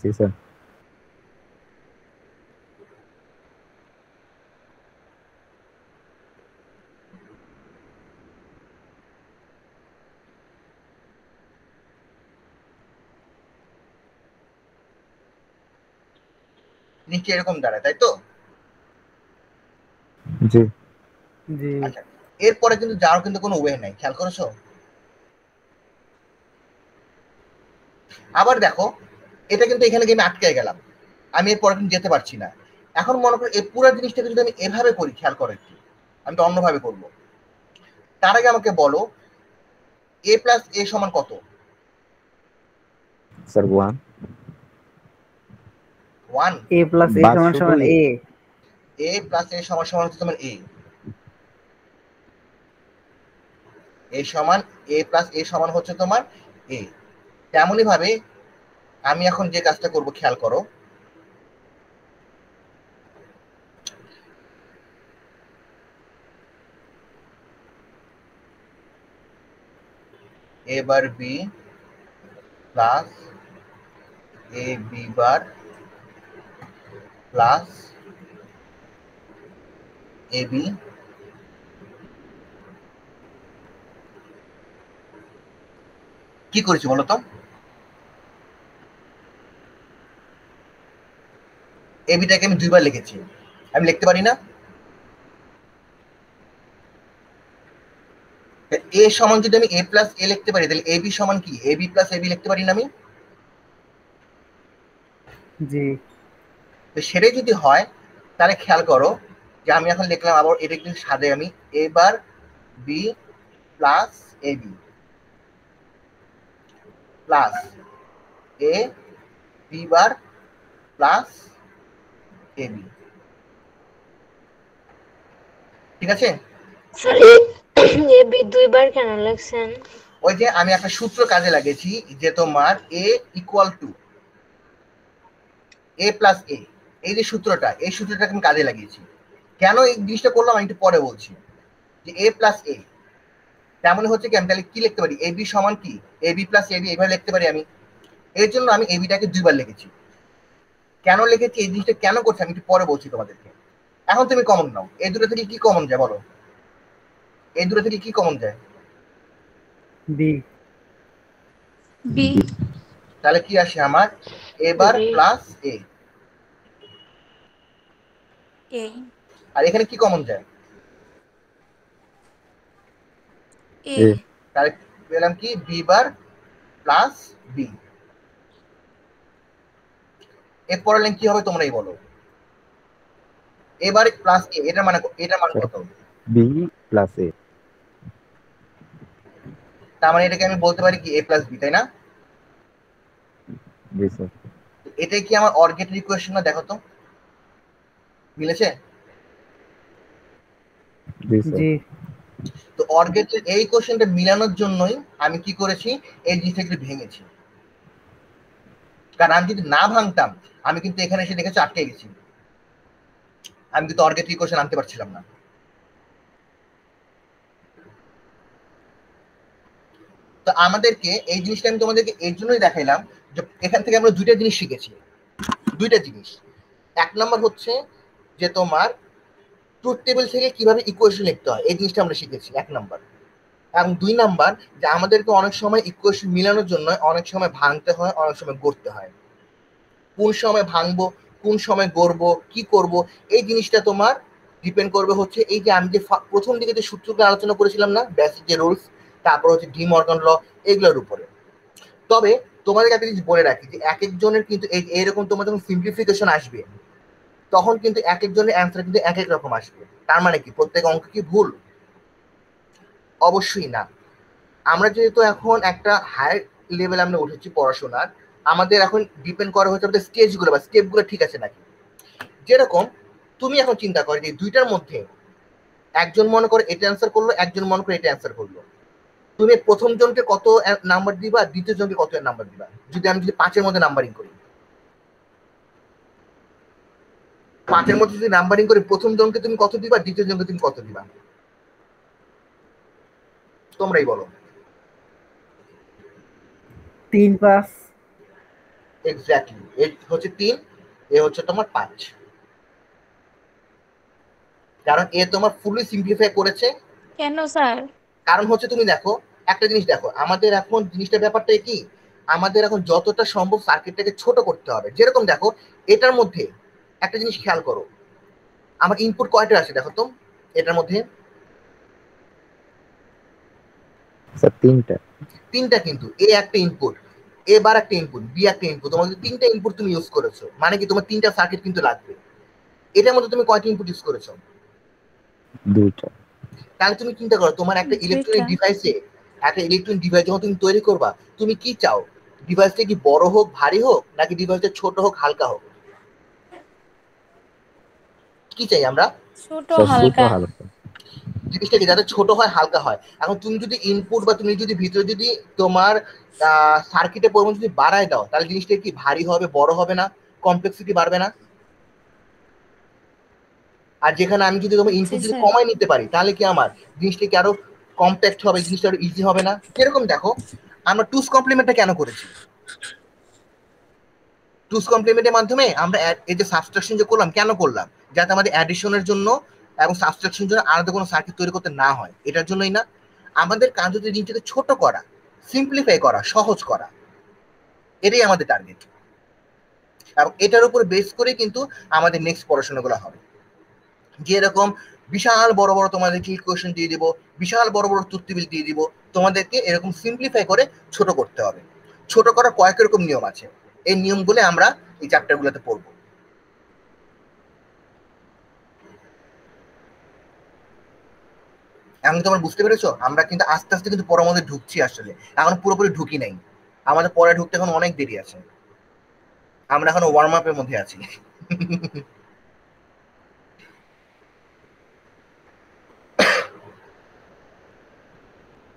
জি স্যার। নিচে এরকম দাঁড়ায়, তাই তো? জি জি আচ্ছা, এরপরে কিন্তু যাওয়ার কিন্তু কোনো ওয়ে নাই, খেয়াল করেছো? আবার দেখো, এটা কিন্তু এখানে গিয়ে আমি আটকে গেলাম, আমি এরপরে কিন্তু যেতে পারছি না। এখন মনে করো এই পুরো জিনিসটাকে যদি আমি এভাবে করি, খেয়াল করো একটু, আমি তো অন্যভাবে করবো। তার আগে আমাকে বলো এ প্লাস এ সমান কত? Sir 1 one. A plus A বা সমান শুধু সমান এ। এ প্লাস এ সমান সমান হচ্ছে তোমার এ, এ সমান এ প্লাস এ সমান হচ্ছে তোমার এ। তেমনই ভাবে আমি এখন যে কাজটা করব, খেয়াল করো, এ বার B plus A B bar plus A B, কি করেছি বলো তো? এ বিটাকে আমি দুইবার লিখেছি, আমি লিখতে পারি না? এ সমান যদি আমি এ প্লাস এ লিখতে পারি, তাহলে এ বি সমান কি A B plus A B লিখতে পারি না আমি? জি তো সেটাই যদি হয়, তাহলে খেয়াল করো যে আমি এখন লিখলাম আবার এটা কিন্তু সাদে, আমি এ বার B plus A B plus A B bar plus A B, ঠিক আছে? স্যার এ বি দুইবার কেন লিখছেন? ওই যে আমি একটা সূত্র কাজে লাগিয়েছি, যে তোমার এ ইকুয়াল টু এ প্লাস এ, এই যে সূত্রটা, এই সূত্রটাকে আমি কাজে লাগিয়েছি। কেন এই জিনিসটা করলাম আমি একটু পরে বলছি। যে এ প্লাস এ, তেমন হচ্ছে কি, আমি তাহলে কি লিখতে পারি, এ বি সমান কি A B plus A B, এইভাবে লিখতে পারি আমি। এর জন্য আমি এ বিটাকে দুইবার লিখেছি। কেন লিখেছি, এই জিনিসটা কেন করছি আমি একটু পরে বলছি তোমাদেরকে। এখন তুমি কমন নাও, এই দুটো থেকে কি কমন যায় বলো? এই দুটো থেকে কি কমন যায়? বি। বি। তাহলে কি আসে আমার, এ বার বি প্লাস এ। এ। আর এখানে কি কমন যায়? এ। এ তাহলে পেলাম কি বি বার প্লাস বি। এরপরের লাইন কি হবে তোমরাই বলো। এবারে প্লাস এ, এটার মানে স্যার কত? বি প্লাস এ। তার মানে এটাকে আমি বলতে পারি কি এ প্লাস বি, তাই না? জি স্যার। এটাই কি আমার অর গেটের ইকুয়েশন না, দেখো তো মিলেছে? জি স্যার। জি তো অর গেটের এই ইকুয়েশনটা মিলানোর জন্যই আমি কি করেছি, এই জিনিসটাকে ভেঙেছি। কারণ আমি যদি না ভাঙতাম, আমি কিন্তু এখানে এসে দেখেছি আটকে গেছি, আমি কিন্তু অর গেটের ইকুয়েশন আনতে পারছিলাম না। তো আমাদেরকে এই জিনিসটা আমি তোমাদেরকে এর জন্যই দেখাইলাম, এখান থেকে আমরা দুইটা জিনিস শিখেছি। দুইটা জিনিস, এক নাম্বার হচ্ছে যে তোমার ট্রুথ টেবিল থেকে কিভাবে ইকুয়েশন লিখতে হয়, এই জিনিসটা আমরা শিখেছি এক নাম্বার। এবং দুই নাম্বার যে আমাদেরকে অনেক সময় ইকুয়েশন মিলানোর জন্য অনেক সময় ভাঙতে হয়, অনেক সময় গড়তে হয়। কোন সময় ভাঙবো, কোন সময় গড়বো, কি করব, এই জিনিসটা তোমার ডিপেন্ড করবে হচ্ছে এই যে আমি যে প্রথম দিকে যে সূত্রগুলো আলোচনা করেছিলাম না, বেসিক যে রুলস, তারপর হচ্ছে ডি মর্গান ল, এগুলোর উপরে। তবে তোমাদের একটা জিনিস বলে রাখি যে এক একজনের কিন্তু এইরকম তোমার যখন সিম্পলিফিকেশন আসবে তখন কিন্তু এক একজনের অ্যান্সার কিন্তু এক এক রকম আসবে। তার মানে কি প্রত্যেক অঙ্ক কি ভুল? অবশ্যই না। আমরা যেহেতু এখন একটা হায়ার লেভেল আমরা উঠেছি পড়াশোনার, আমাদের এখন ডিপেন্ড করা হচ্ছে আমাদের স্টেজগুলো বা স্টেপগুলো ঠিক আছে নাকি। যেরকম তুমি এখন চিন্তা করো যে দুইটার মধ্যে একজন মনে করে এটা অ্যান্সার করলো, একজন মনে করে এটা অ্যান্সার করলো, তুমি প্রথম জনকে কত নাম্বার দিবা, দ্বিতীয় জনকে কত নাম্বার দিবা? যদি আমি 5-এর মধ্যে নাম্বারিং করি, 5-এর মধ্যে যদি নাম্বারিং করি, প্রথম জনকে তুমি কত দিবা, দ্বিতীয় জনকে তুমি কত দিবা? তোমরাই বলো। 3-5। এক্স্যাক্টলি, এ হচ্ছে 3, এ হচ্ছে তোমার 5। কারণ এ তোমার ফুলি সিম্পলিফাই করেছে। কেন স্যার? কারণ হচ্ছে তুমি দেখো একটা জিনিস, দেখো আমাদের এখন জিনিসটা ব্যাপারটা কি, আমাদের এখন যতটা সম্ভব সার্কিটটাকে ছোট করতে হবে। যেরকম দেখো এটার মধ্যে একটা জিনিস খেয়াল করো, আমার ইনপুট কয়টা আছে দেখো তো এটার মধ্যে? স্যার 3টা। 3টা, কিন্তু এ একটা ইনপুট, এ বার একটা ইনপুট, বি একটা ইনপুট, তোমার 3টা ইনপুট তুমি ইউজ করেছো, মানে কি তোমার 3টা সার্কিট কিন্তু লাগবে। এটার মধ্যে তুমি কয়টা ইনপুট ইউজ করেছো? 2টা। তাহলে তুমি চিন্তা করো তোমার একটা ইলেকট্রনিক ডিভাইসে, একটা ইলেকট্রনিক ডিভাইস যখন তুমি তৈরি করবা, তুমি কি চাও? ডিভাইসটা কি বড় হোক, ভারী হোক, নাকি ডিভাইসটা ছোট হোক, হালকা হোক? কি চাই আমরা? ছোট স্যার ছোট হালকা। হালকা। জিনিসটা কি যাতে ছোট হয়, হালকা হয়। এখন তুমি যদি ইনপুট বা তুমি যদি ভিতরে যদি তোমার সার্কিটের পরিমাণ যদি বাড়ায় দাও, তাহলে জিনিসটা কি ভারী হবে, বড় হবে না, কমপ্লেক্সিটি বাড়বে না? আর যেখানে আমি যদি তোমার জি ইনপুট যদি স্যার। কমাই নিতে পারি, তাহলে কি আমার জিনিসটা কি আরো কম্প্যাক্ট হবে, জিনিসটা আরো ইজি হবে না? যেরকম দেখো আমরা টুস কমপ্লিমেন্টটা কেন করেছি? টুস কমপ্লিমেন্টের মাধ্যমে আমরা এই যে সাবট্রাকশন যে করলাম, কেন করলাম? যাতে আমাদের অ্যাডিশনের জন্য এবং সাবট্রাকশনের জন্য আলাদা কোনো সার্কিট তৈরি করতে না হয়, এটার জন্যই না। আমাদের কাজ হচ্ছে জিনিসটাকে ছোট করা, সিম্পলিফাই করা, সহজ করা, এটাই আমাদের টার্গেট। এবং এটার উপর বেস করে কিন্তু আমাদের নেক্সট পড়াশোনাগুলো হবে। যেরকম বিশাল বড় বড় তোমাদেরকে ইকুয়েশন দিয়ে দিব, বিশাল বড় বড় ট্রুথ টেবিল দিয়ে দিব, তোমাদেরকে এরকম সিম্পলিফাই করে ছোট করতে হবে। ছোট করার কয়েক রকম নিয়ম আছে, এই নিয়মগুলো আমরা এই চ্যাপ্টারগুলোতে পড়বো। এখন তোমরা বুঝতে পেরেছো আমরা কিন্তু আস্তে আস্তে কিন্তু পড়ার মধ্যে ঢুকছি, আসলে এখন পুরোপুরি ঢুকি নাই, আমাদের পরে ঢুকতে এখন অনেক দেরি আছে, আমরা এখন ওয়ার্ম আপের মধ্যে আছি।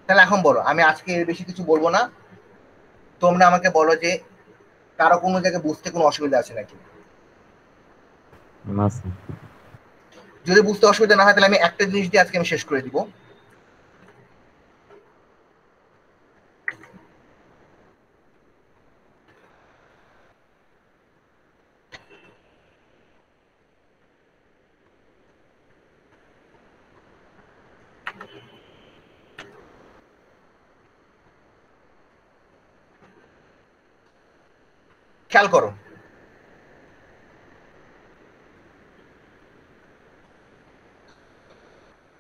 তাহলে এখন বলো, আমি আজকে এর বেশি কিছু বলবো না, তোমরা আমাকে বলো যে কারো কোনো জায়গায় বুঝতে কোনো অসুবিধা আছে নাকি? না স্যার। যদি বুঝতে অসুবিধা না হয় তাহলে আমি একটা জিনিস দিয়ে আজকে আমি শেষ করে দিব। খেয়াল করো,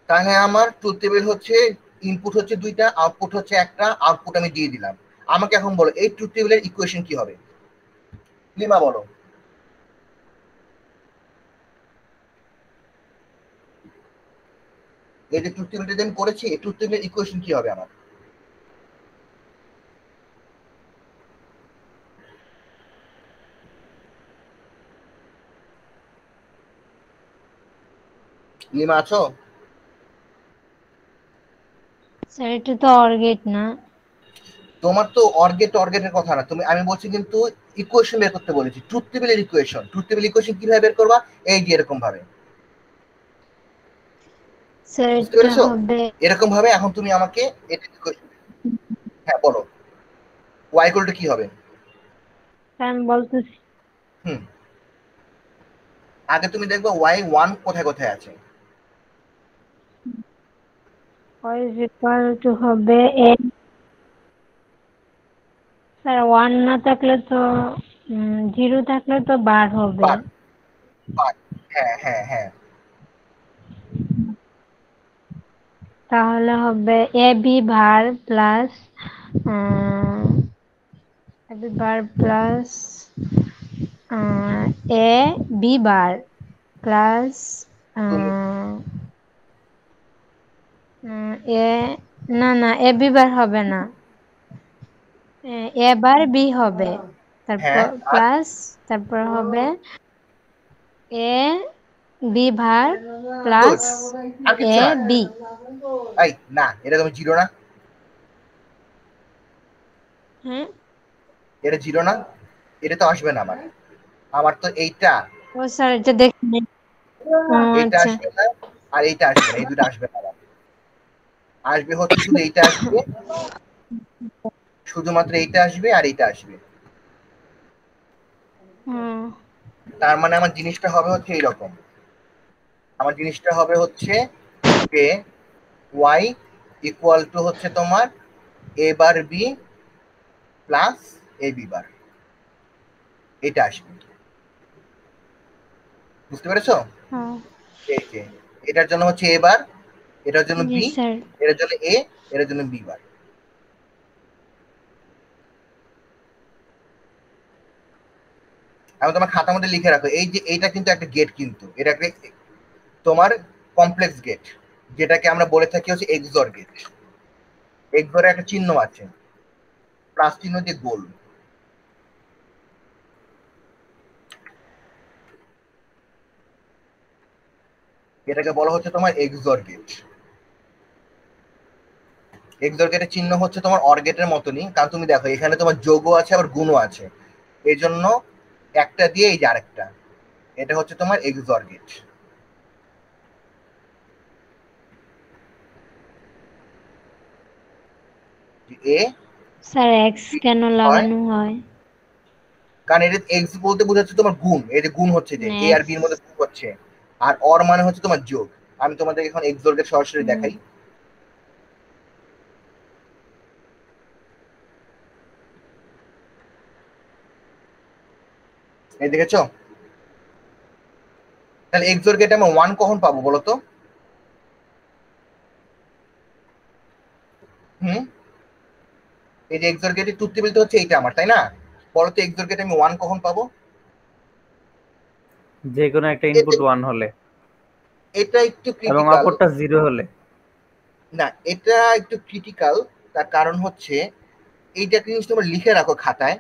তাহলে আমার ট্রুথ টেবিল হচ্ছে ইনপুট হচ্ছে 2টা, আউটপুট হচ্ছে একটা, আউটপুট আমি দিয়ে দিলাম। আমাকে এখন বলো এই ট্রুথ টেবিলের ইকুয়েশন কি হবে? লিমা বলো। এই যে ট্রুথ টেবিলটা আমি করেছি, এই ট্রুথ টেবিলের ইকুয়েশন কি হবে আমার? লিমা আছো? স্যার এটা তো অর গেট না। তোমার তো অর্গেটের কথা না, আমি বলছি কিন্তু ইকুয়েশন বের করতে বলেছি, ট্রুথ টেবিলের ইকুয়েশন। ট্রুথ টেবিল ইকুয়েশন কিভাবে বের করবা? এই যে এরকম ভাবে, স্যার বুঝতে এটা পেরেছো? হবে এরকম ভাবে এখন তুমি আমাকে এটা হ্যাঁ বলো, ওয়াই ইকুয়াল টু কি হবে? আমি বলতেছি। হুম, আগে তুমি দেখবে y1 কোথায় কোথায় আছে। y is equal to হবে a, স্যার 1 না থাকলে তো 0 থাকলে তো বার হবে। বার, বার, হ্যাঁ হ্যাঁ হ্যাঁ। তাহলে হবে a b bar plus a b bar plus a b bar plus তুমি এ, না না এ বি বার হবে না, এ বার বি হবে, তারপর হ্যাঁ আর প্লাস তারপর হবে A B bar good, plus আর কিচ্ছু এ না। বি। এই না, এটা তুমি জিরো না, হ্যাঁ, এটা জিরো না, এটা তো আসবে না। আমার আমার তো এইটা, ও স্যার এটা দেখুন। ও এইটা আচ্ছা। আসবে না, আর এইটা আসবে না, এই দুটো আসবে না আমার। আসবে হচ্ছে শুধু এইটা আসবে, শুধুমাত্র এইটা আসবে আর এইটা আসবে। হুম, তার মানে আমার জিনিসটা হবে হচ্ছে এইরকম। আমার জিনিসটা হবে হচ্ছে যে y ইকুয়াল টু হচ্ছে তোমার a bar b plus a b বার, এটা আসবে। বুঝতে পেরেছো? হুম, এই যে এটার জন্য হচ্ছে a বার, এটার জন্য b, জি স্যার। এটার জন্য a, এটার জন্য b বার। আমি তোমার খাতার মধ্যে লিখে রাখো, এই যে এইটা কিন্তু একটা গেট, কিন্তু এটা একটা তোমার কমপ্লেক্স গেট, যেটাকে আমরা বলে থাকি হচ্ছে এক্সর গেট। এক্সরে একটা চিহ্ন আছে, প্লাস চিহ্ন দিয়ে গোল, এটাকে বলা হচ্ছে তোমার এক্সর গেট। এক্সর গেটের চিহ্ন হচ্ছে তোমার অর গেটের মতনই, কারণ তুমি দেখো এখানে তোমার যোগও আছে আবার গুণও আছে, এই জন্য একটা দিয়ে এই যে আরেকটা, এটা হচ্ছে তোমার এক্সর গেট। এ স্যার এক্স কেন হয়, লাগানো হয়? কারণ এটা এক্স বলতে বোঝাচ্ছে তোমার গুণ, এই যে গুণ হচ্ছে যে মানে এ আর এক্স। বির মধ্যে গুণ হচ্ছে, আর অর মানে হচ্ছে তোমার যোগ। আমি তোমাদের এখন এক্সর গেট সরাসরি দেখাই। এই দেখেছো? তাহলে এক্সর গেটে আমরা 1 কখন পাবো বলো তো? হুম, এই যে এক্সর গেটের ট্রুথ টেবিল তো হচ্ছে এইটা আমার, তাই না? বলো তো এক্সর গেটে আমি 1 কখন পাবো? যে কোনো একটা এতে ইনপুট 1 হলে এটা একটু এবং ক্রিটিক্যাল। অপরটা 0 হলে। না, এটা একটু ক্রিটিক্যাল, তার কারণ হচ্ছে এইটা একটা জিনিস তোমার লিখে রাখো খাতায়,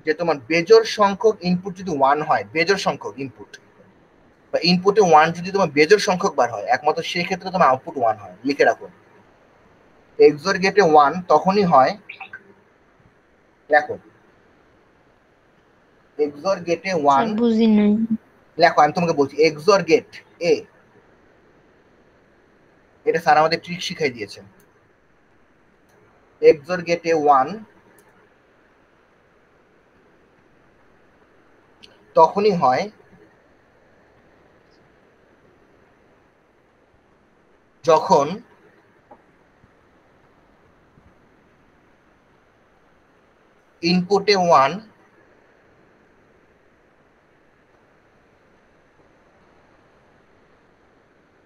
যে তোমার বেজোড় সংখ্যক ইনপুট যদি 1 হয়, বেজোড় সংখ্যক ইনপুট বা ইনপুটে 1 যদি তোমার বেজোড় সংখ্যক বার হয়, একমাত্র সেই ক্ষেত্রে তোমার আউটপুট 1 হয়। লিখে রাখো, এক্সর গেটে 1 তখনই হয়, দেখো এক্সর গেটে 1, স্যার বুঝি নাই। দেখো আমি তোমাকে বলছি এক্সর গেট এ, এটা স্যার আমাদের ট্রিক শিখাই দিয়েছে। এক্সর গেটে 1 তখনই হয় যখন ইনপুটে 1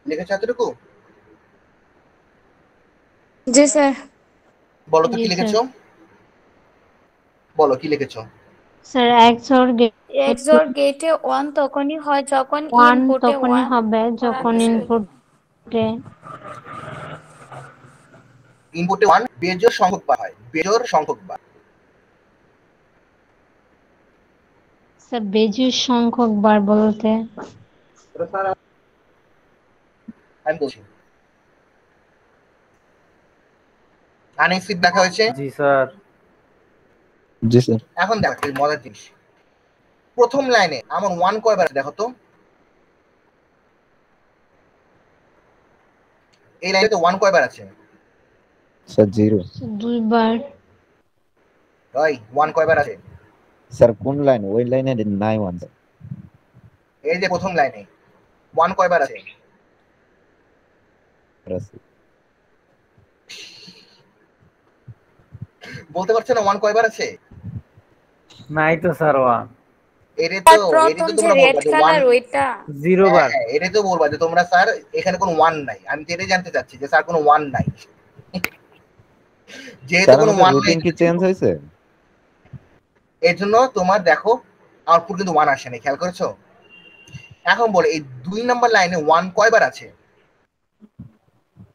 লিখেছো এতটুকু? জি স্যার। বলো তো জি কি স্যার। লিখেছো, বলো কি লিখেছো? Sir XOR gate XOR গেটে 1 তখনই হয় যখন 1 ইনপুটে তখনই 1 হবে যখন ইনপুটে ইনপুটে 1 বেজোড় সংখ্যক বার হয়, বেজোড় সংখ্যক বার। স্যার বেজোড় সংখ্যক বার বলতে আমি বলছি আনএক্সিভ দেখা হয়েছে। জি স্যার। জি স্যার। এখন দেখো এই মজার জিনিস, প্রথম লাইনে আমার 1 কয়বার আছে দেখো তো, এই লাইনে তো 1 কয়বার আছে? স্যার 0। দুইবার। ওই 1 কয়বার আছে? স্যার কোন লাইন? ওই লাইনে নাই ওয়ান এই যে প্রথম লাইনে 1 কয়বার আছে? আছে। বলতে পারছো না 1 কয়বার আছে? নাই তো স্যার, ওয়ান এটাই আর তো প্রথম যে তোমরা বলবা রেড যে 1। কালার ওইটা। 0 বার। হ্যাঁ, এটাই তো বলবা যে তোমরা স্যার এখানে কোনো 1 নাই। আমি তো এটাই জানতে চাচ্ছি যে স্যার কোনো 1 নাই। যেহেতু স্যার কোনো আমাদের 1 নাই, রুটিন কি চেঞ্জ হয়েছে? এর জন্য তোমার দেখো আউটপুট কিন্তু 1 আসে না, খেয়াল করেছো? এখন বলে এই 2 নাম্বার লাইনে 1 কয়বার আছে?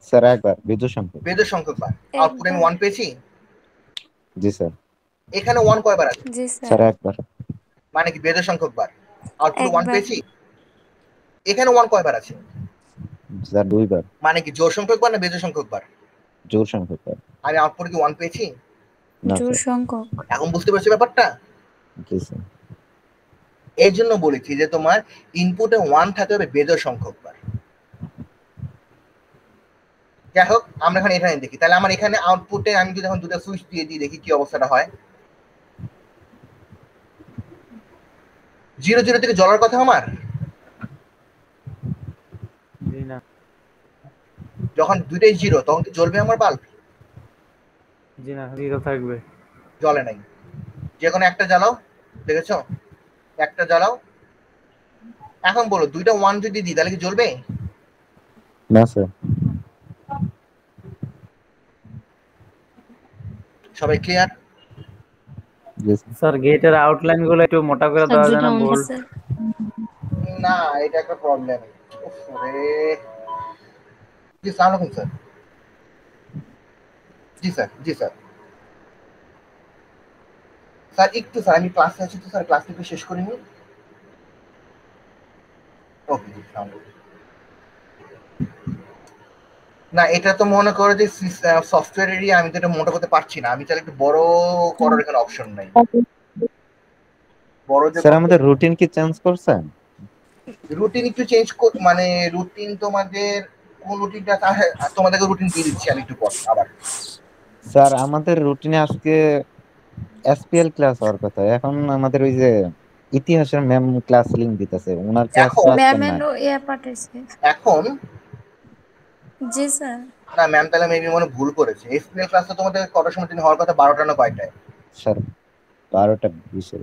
স্যার একবার বিজোড় সংখ্যক। বেজোড় সংখ্যক বার। আউটপুট আমি একবার। 1 পেয়েছি। জি স্যার। এখানে 1 কয়বার আছে? জি স্যার। স্যার একবার। মানে কি বেজোড় সংখ্যক বার। আউটপুট 1 একবার। পেয়েছি। এখানে 1 কয়বার আছে? স্যার দুইবার। মানে কি জোড় সংখ্যক বার না বেজোড় সংখ্যক বার? জোড় সংখ্যক বার। আমি আউটপুট কি 1 পেয়েছি? না জোড় স্যার। সংখ্যক। এখন বুঝতে পারছো ব্যাপারটা? জি স্যার। এর জন্য বলেছি যে তোমার ইনপুটে 1 থাকতে হবে বেজোড় সংখ্যক বার। যাই হোক, আমরা এখানে দেখি, তাহলে আমার এখানে আউটপুটে আমি যদি এখন দুটো সুইচ দিয়ে দিই, দেখি কি অবস্থাটা হয়। 0 0 থেকে জ্বলার কথা আমার। জি না। যখন দুইটাই 0 তখন কি জ্বলবে আমার বাল্ব? জি না, 0 থাকবে। জ্বলে নাই। যে কোনো একটা জ্বালাও, দেখেছো? একটা জ্বালাও। এখন বলো দুইটা 1 যদি দিই তাহলে কি জ্বলবে? না স্যার। সবাই ক্লিয়ার? জি স্যার। স্যার গেটের আউটলাইন গুলো একটু মোটা করে স্যার দেওয়া যায় দুটো না, অন বোল্ড? স্যার। না, এটা একটা প্রবলেম। জি সালাম আলাইকুম স্যার। জি স্যার, জি স্যার। স্যার একটু স্যার আমি ক্লাসে আছি তো স্যার, ক্লাসটা একটু শেষ করে নিই। ওকে জি সালাম আলাইকুম। না, এটা তো মনে করো যে সফটওয়্যার এরিয়া, আমি তো এটা মোটা করতে পারছি না। আমি চাইলে একটু বড় করার এখানে অপশন নাই। বড় যে স্যার আমাদের রুটিন কি চেঞ্জ করছেন? রুটিন একটু চেঞ্জ মানে রুটিন তোমাদের কোন রুটিনটা? তোমাদেরকে রুটিন দিয়ে দিচ্ছি আমি একটু পর আবার। স্যার আমাদের রুটিনে আজকে এসপিএল ক্লাস হওয়ার কথা, এখন আমাদের ওই যে ইতিহাসের ম্যাম ক্লাস লিংক দিতেছে, ওনার ক্লাস তো এখন আজকে নাই। ম্যামেরও ইয়া পাঠাইছে। এখন জি স্যার। না ম্যাম, তাহলে মেবি মনে ভুল করেছে। এসপিএল ক্লাসটা তোমাদের কটার সময় তিনি হওয়ার কথা? 12টা না কয়টায়? স্যার 12টা 20-এ।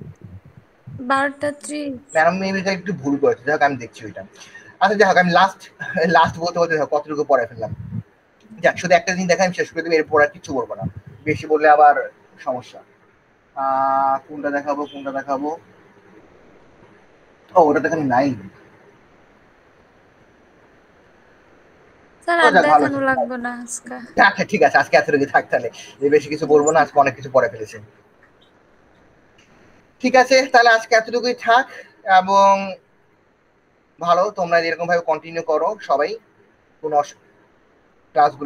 12টা 30। ম্যাম মেবি একটু ভুল করেছে, যাই হোক আমি দেখছি ওইটা। আচ্ছা যাই হোক, আমি লাস্ট লাস্ট বলতে বলতে দেখো কতটুকু পরে ফেললাম। যাক, শুধু একটা জিনিস দেখা আমি শেষ করে দেবো, এরপর আর কিছু বলবো না। বেশি বললে আবার সমস্যা। কোনটা দেখাবো, কোনটা দেখাবো? ও, ওটা দেখানি নাই। স্যার ও আর যাক, ভালো দেখানো আছে। লাগবে না আজকে। আচ্ছা ঠিক আছে, আজকে এতটুকু থাক তাহলে। বেশি কিছু জি বলবো না, স্যার। আজকে অনেক কিছু পরে ফেলেছি। ঠিক আছে, তাহলে আজকে এতটুকুই থাক। এবং ভালো, তোমরা এরকম ভাবে কন্টিনিউ করো সবাই। কোনো ক্লাসগুলো